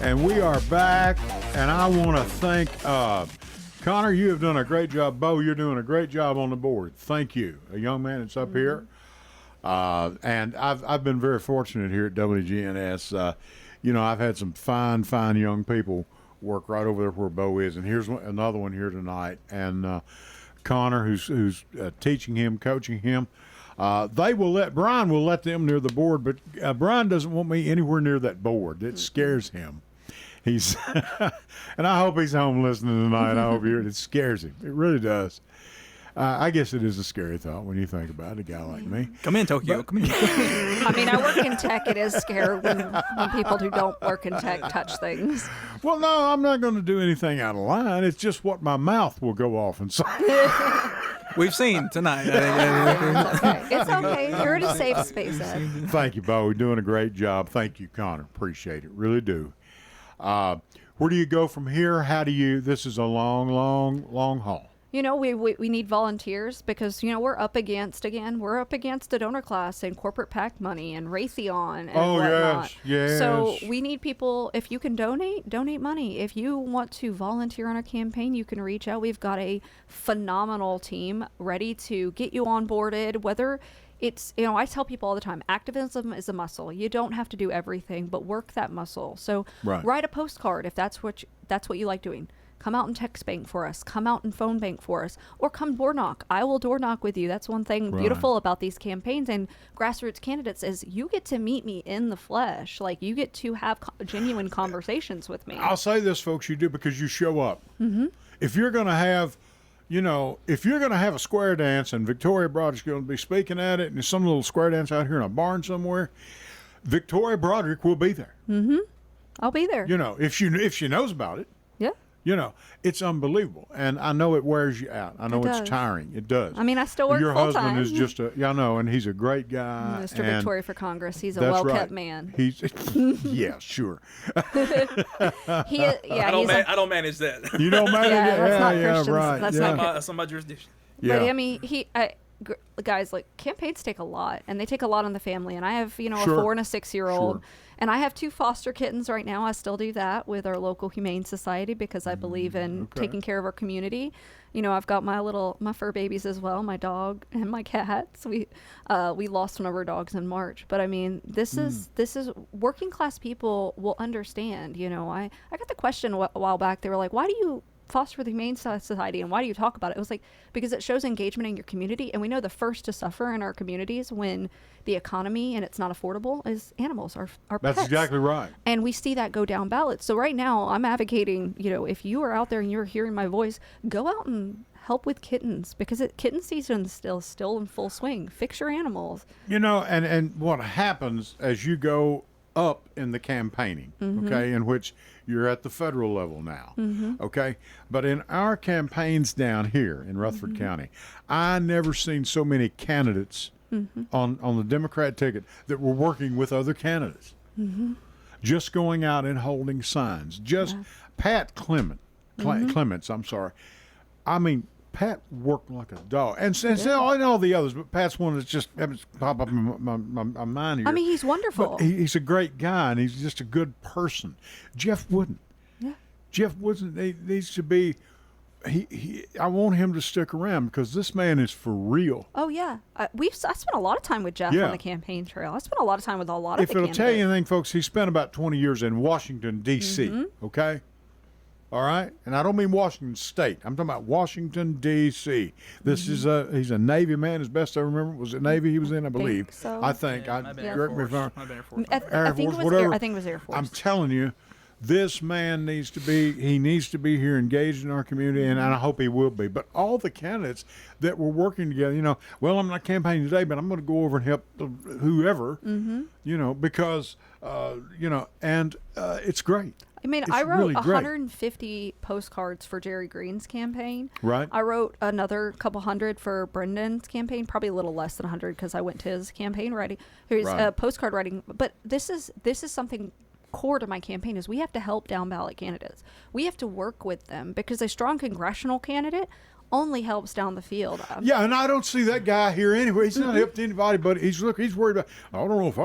And we are back, and I want to thank Connor. You have done a great job. Bo, you're doing a great job on the board. Thank you. A young man that's up here. And I've been very fortunate here at WGNS. You know, I've had some fine young people work right over there where Bo is, and here's another one here tonight. And Connor, who's teaching him, coaching him. Brian will let them near the board, but Brian doesn't want me anywhere near that board. It scares him. He's, and I hope he's home listening tonight. I hope it scares him. It really does. I guess it is a scary thought when you think about it, a guy like me. Come in, Tokyo. Come in. I mean, I work in tech. It is scary when people who don't work in tech touch things. Well, no, I'm not going to do anything out of line. It's just what my mouth will go off and say. We've seen tonight. It's okay. You're in a safe space, Ed. Thank you, Bo. You're doing a great job. Thank you, Connor. Appreciate it. Really do. Where do you go from here? This is a long haul. You know, we need volunteers because, you know, we're up against a donor class and corporate PAC money and Raytheon and whatnot. Yes. So we need people. If you can donate money. If you want to volunteer on our campaign, you can reach out. We've got a phenomenal team ready to get you onboarded, whether it's, you know, I tell people all the time, activism is a muscle. You don't have to do everything, but work that muscle. So write a postcard if that's what you like doing. Come out and text bank for us. Come out and phone bank for us. Or come door knock. I will door knock with you. That's one thing beautiful about these campaigns and grassroots candidates is you get to meet me in the flesh. Like, you get to have genuine conversations with me. I'll say this, folks, you do, because you show up. Mm-hmm. If you're going to have, a square dance and Victoria Broderick's going to be speaking at it and there's some little square dance out here in a barn somewhere, Victoria Broderick will be there. Mm-hmm. I'll be there. You know, if she knows about it. Yeah. You know, it's unbelievable. And I know it wears you out. I know it's tiring. It does. I mean, I still work Your full-time. husband is just I know, and he's a great guy. Mr. Victoria for Congress. He's a well-kept man. He's, yeah, sure. I don't manage that. You don't manage it? That's not Christians. Right. That's not my jurisdiction. Yeah. But I mean, guys, like, campaigns take a lot, and they take a lot on the family. And I have, a 4 and a 6-year-old. Sure. And I have 2 foster kittens right now. I still do that with our local humane society because I believe in taking care of our community. You know, I've got my fur babies as well, my dog and my cats. We lost one of our dogs in March. But I mean, this is working class people will understand. You know, I got the question a while back. They were like, why do you foster the Humane Society and why do you talk about it? It was like, because it shows engagement in your community, and we know the first to suffer in our communities when the economy and it's not affordable is animals, our pets. That's exactly right. And we see that go down ballots. So right now I'm advocating, if you are out there and you're hearing my voice, go out and help with kittens, because kitten season is still in full swing. Fix your animals. And what happens as you go up in the campaigning, okay, in which you're at the federal level now, okay? But in our campaigns down here in Rutherford County, I never seen so many candidates on the Democrat ticket that were working with other candidates. Just going out and holding signs. Just Pat Clements, I'm sorry. I mean, Pat worked like a dog, and all the others, but Pat's one that's just happens to pop up in my mind here. I mean, he's wonderful. But he's a great guy, and he's just a good person. Jeff Wooden. Yeah. Jeff Wooden needs to be. I want him to stick around because this man is for real. Oh yeah, I spent a lot of time with Jeff on the campaign trail. I spent a lot of time with a lot of. If it'll tell you anything, folks, he spent about 20 years in Washington D.C. Okay. All right, and I don't mean Washington State. I'm talking about Washington D.C. This is he's a Navy man. As best I remember, was it Navy he was in? I believe. So. I think. Correct me if I'm wrong. I think it was Air Force. I'm telling you, this man needs to be. He needs to be here, engaged in our community, and I hope he will be. But all the candidates that were working together, well, I'm not campaigning today, but I'm going to go over and help whoever, because and it's great. I mean, It's I wrote really great. 150 postcards for Jerry Green's campaign. Right. I wrote another couple hundred for Brendan's campaign, probably a little less than 100 because I went to his campaign writing, his postcard writing. But this is something core to my campaign is we have to help down ballot candidates. We have to work with them because a strong congressional candidate only helps down the field. Yeah, and I don't see that guy here anyway. He's not helped anybody, but he's worried about. I don't know if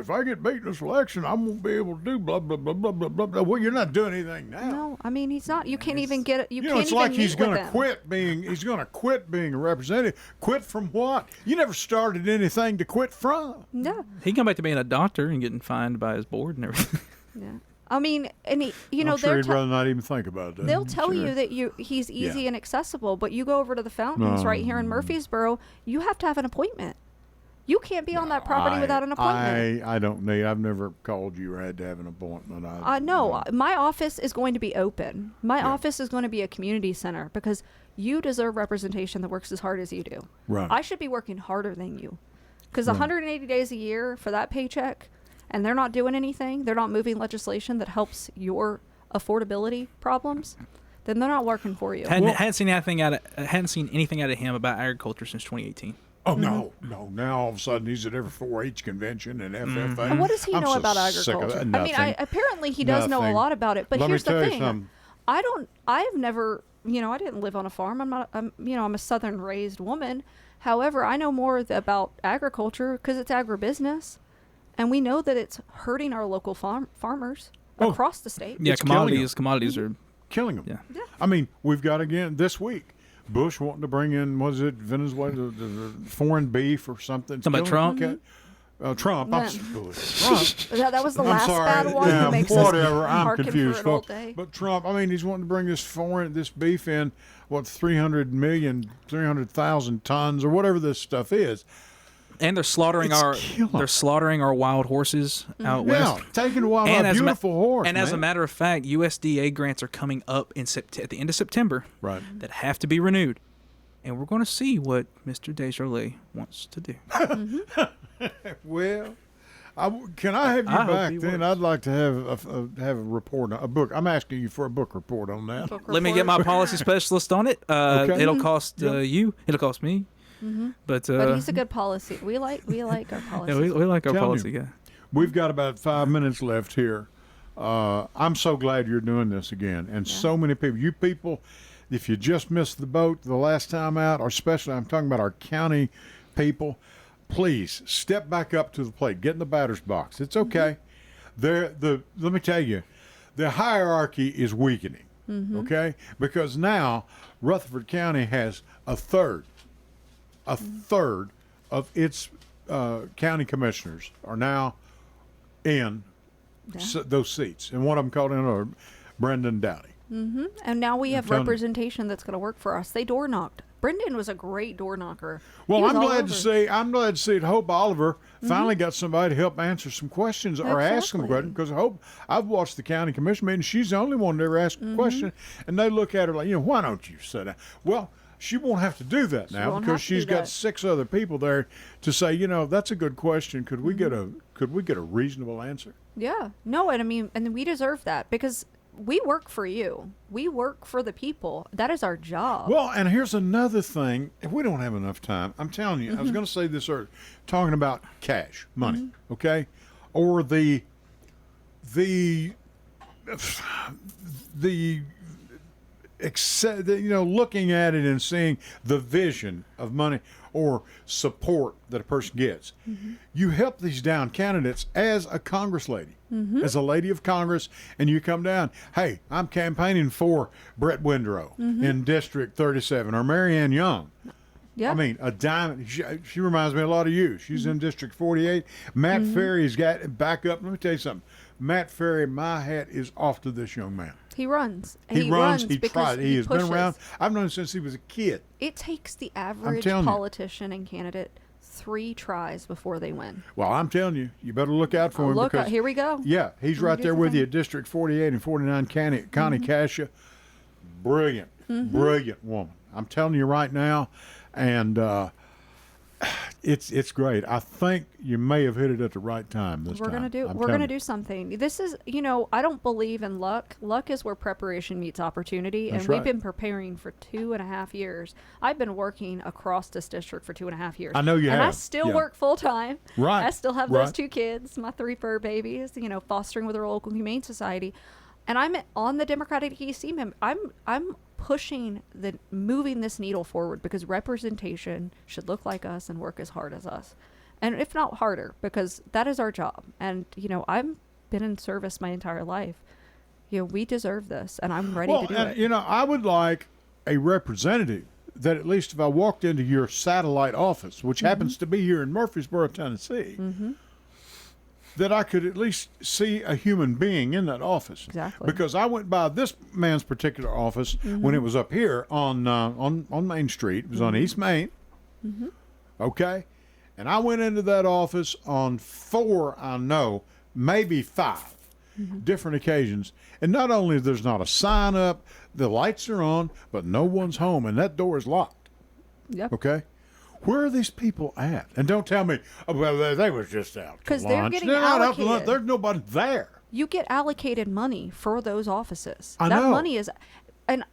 I get beat in this election, I won't be able to do blah blah blah blah blah blah. Well, you're not doing anything now. No, I mean he's not. You can't even get it. You can't it's even like he's going to quit being. He's going to quit being a representative. Quit from what? You never started anything to quit from. No. He can come back to being a doctor and getting fined by his board and everything. Yeah. I mean, and I'm sure he'd rather not even think about that. They'll tell you that he's easy and accessible, but you go over to the fountains right here in Murfreesboro, you have to have an appointment. You can't be on that property without an appointment. I don't need. I've never called you or had to have an appointment. No, my office is going to be open. My office is going to be a community center because you deserve representation that works as hard as you do. Right. I should be working harder than you, because 180 days a year for that paycheck. And they're not doing anything, they're not moving legislation that helps your affordability problems, then they're not working for you. Hadn't seen anything out of him about agriculture since 2018. Oh, no. Now all of a sudden he's at every 4-H convention and FFA. And what does he know about agriculture? I mean, apparently he does know a lot about it, but here's the thing. I've never, I didn't live on a farm. I'm a southern raised woman. However, I know more about agriculture because it's agribusiness. And we know that it's hurting our local farmers across the state. Yeah, commodities are killing them. Yeah. I mean, we've got again this week, Bush wanting to bring in, Venezuela, the foreign beef or something. Talking about Trump? Trump. Yeah. Trump. That was the last bad one. Yeah, who makes whatever. Us I'm hearken confused. for it all day. But Trump, I mean, he's wanting to bring this beef in, 300,000 tons or whatever this stuff is. And they're slaughtering our wild horses out west. Yeah, taking a wild, beautiful horse. And as a matter of fact, USDA grants are coming up at the end of September. Right. That have to be renewed, and we're going to see what Mr. Desjardins wants to do. Well, can I have you back then? I'd like to have a report, a book. I'm asking you for a book report on that. Let me get my policy specialist on it. Okay. It'll cost you. It'll cost me. Mm-hmm. But he's a good policy. We like our policy. Yeah, we like our policy guy. We've got about 5 minutes left here. I'm so glad you're doing this again, and so many people. You people, if you just missed the boat the last time out, or especially I'm talking about our county people, please step back up to the plate. Get in the batter's box. It's okay. Let me tell you, the hierarchy is weakening. Okay, because now Rutherford County has a third of its county commissioners are now in those seats, and one of them called in Brendan Dowdy. And now we have representation that's going to work for us. They door knocked. Brendan was a great door knocker. Well, I'm glad to see that Hope Oliver finally got somebody to help answer some questions or ask some questions. Because Hope, I've watched the county commission meeting. She's the only one that ever asked a question, and they look at her like, why don't you sit down? Well, she won't have to do that now because she's got 6 other people there to say, that's a good question. Could we get a reasonable answer? Yeah. No, and I mean, and we deserve that because we work for you. We work for the people. That is our job. Well, and here's another thing. If we don't have enough time, I'm telling you, I was going to say this earlier, talking about cash, money, okay? Or the looking at it and seeing the vision of money or support that a person gets. You help these down candidates as a Congress lady, as a lady of Congress, and you come down, hey, I'm campaigning for Brett Windrow in District 37 or Marianne Young. Yeah. I mean, a diamond. She reminds me a lot of you. She's in District 48. Matt Ferry's got back up. Let me tell you something. Matt Ferry, my hat is off to this young man. He runs. He runs. He because tries. He has pushes. been around. I've known him since he was a kid. It takes the average politician and candidate 3 tries before they win. Well, I'm telling you, you better look out for him. Look because, out. Here we go. Yeah, he's right there with you at District 48 and 49 Connie Cassia. Brilliant, brilliant woman. I'm telling you right now. And it's great. I think you may have hit it at the right time this time. We're gonna do something. This is, I don't believe in luck. Luck is where preparation meets opportunity, and we've been preparing for 2.5 years. I've been working across this district for 2.5 years. I know you have. And I still work full time. Right. I still have those 2 kids, my 3 fur babies. Fostering with our local humane society, and I'm on the Democratic EC. I'm pushing moving this needle forward because representation should look like us and work as hard as us, and if not harder, because that is our job. And I've been in service my entire life. We deserve this, and I'm ready to do it. I would like a representative that, at least if I walked into your satellite office, which happens to be here in Murfreesboro, Tennessee, that I could at least see a human being in that office. Exactly. Because I went by this man's particular office when it was up here on Main Street. It was on East Main. Okay? And I went into that office on 4, I know, maybe 5 different occasions. And not only there's not a sign up, the lights are on, but no one's home, and that door is locked. Yep. Okay? Where are these people at? And don't tell me, they was just out to lunch. They're getting not out to lunch. allocated. There's nobody there. You get allocated money for those offices. I that know. money is, and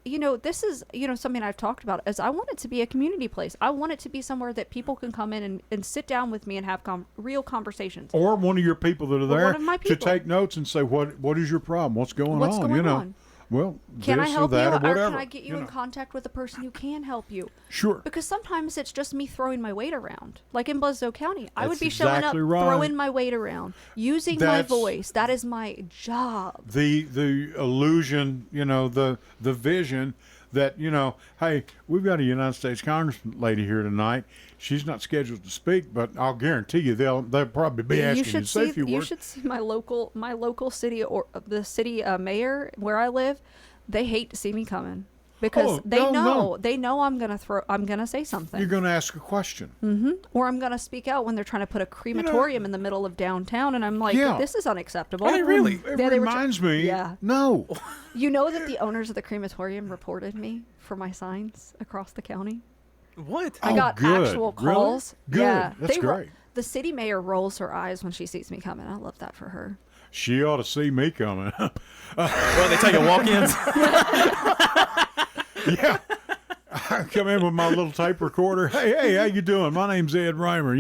this is something I've talked about, is I want it to be a community place. I want it to be somewhere that people can come in and sit down with me and have real conversations. Or one of your people that are there one of my to people. take notes and say, what is your problem? What's going What's on? going on? Well, Can I this help or that you, or whatever. can I get you in contact with a person who can help you? Sure. Because sometimes it's just me throwing my weight around. Like in Bledsoe County, I would That's be showing exactly up, right. throwing my weight around, using my voice. That is my job. The illusion, the vision that, hey, we've got a United States Congress lady here tonight. She's not scheduled to speak, but I'll guarantee you they'll probably be asking you to say a few words. You should see my local city, or the city mayor where I live. They hate to see me coming because they know I'm gonna say something. You're gonna ask a question. Or I'm gonna speak out when they're trying to put a crematorium in the middle of downtown, and I'm like, this is unacceptable. Hey, really? It reminds me. Yeah. No. You know that the owners of the crematorium reported me for my signs across the county. What? I got good. actual Really? calls. Good. Yeah, That's great. The city mayor rolls her eyes when she sees me coming. I love that for her. She ought to see me coming. Well, they take walk-ins. Yeah. I come in with my little tape recorder. Hey, how you doing? My name's Ed Raymer.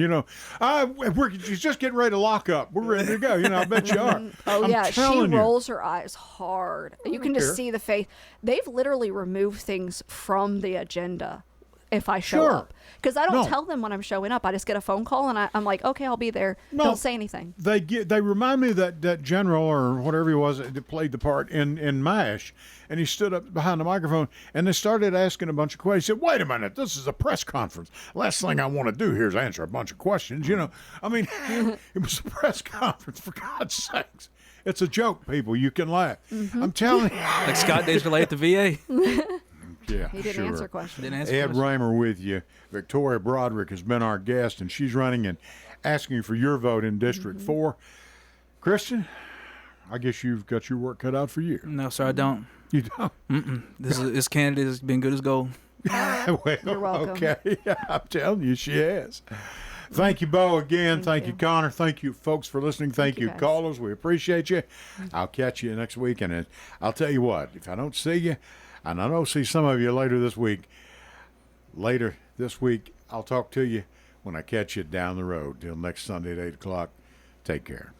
We're just getting ready to lock up. We're ready to go. I bet you are. Oh, yeah. She telling you. rolls her eyes hard. You can just see the face. They've literally removed things from the agenda if I show up. Because I don't tell them when I'm showing up. I just get a phone call, and I'm like, okay, I'll be there. Don't say anything. They remind me of that general or whatever he was that played the part in MASH, and he stood up behind the microphone, and they started asking a bunch of questions. He said, wait a minute, this is a press conference. Last thing I want to do here is answer a bunch of questions. I mean, it was a press conference, for God's sakes. It's a joke, people. You can laugh. I'm telling you. Like Scott Days relate at the VA. Yeah, He didn't answer questions. Ed Raymer with you. Victoria Broderick has been our guest, and she's running and asking for your vote in District 4. Christian, I guess you've got your work cut out for you. No, sir, I don't. You don't? This candidate has been good as gold. Well, You're welcome. Okay, I'm telling you, she has. Thank you, Bo, again. Thank you, Connor. Thank you, folks, for listening. Thank you, guys. callers. We appreciate you. I'll catch you next week. And I'll tell you what, if I don't see you, and I don't see some of you later this week, I'll talk to you when I catch you down the road. Till next Sunday at 8 o'clock. Take care.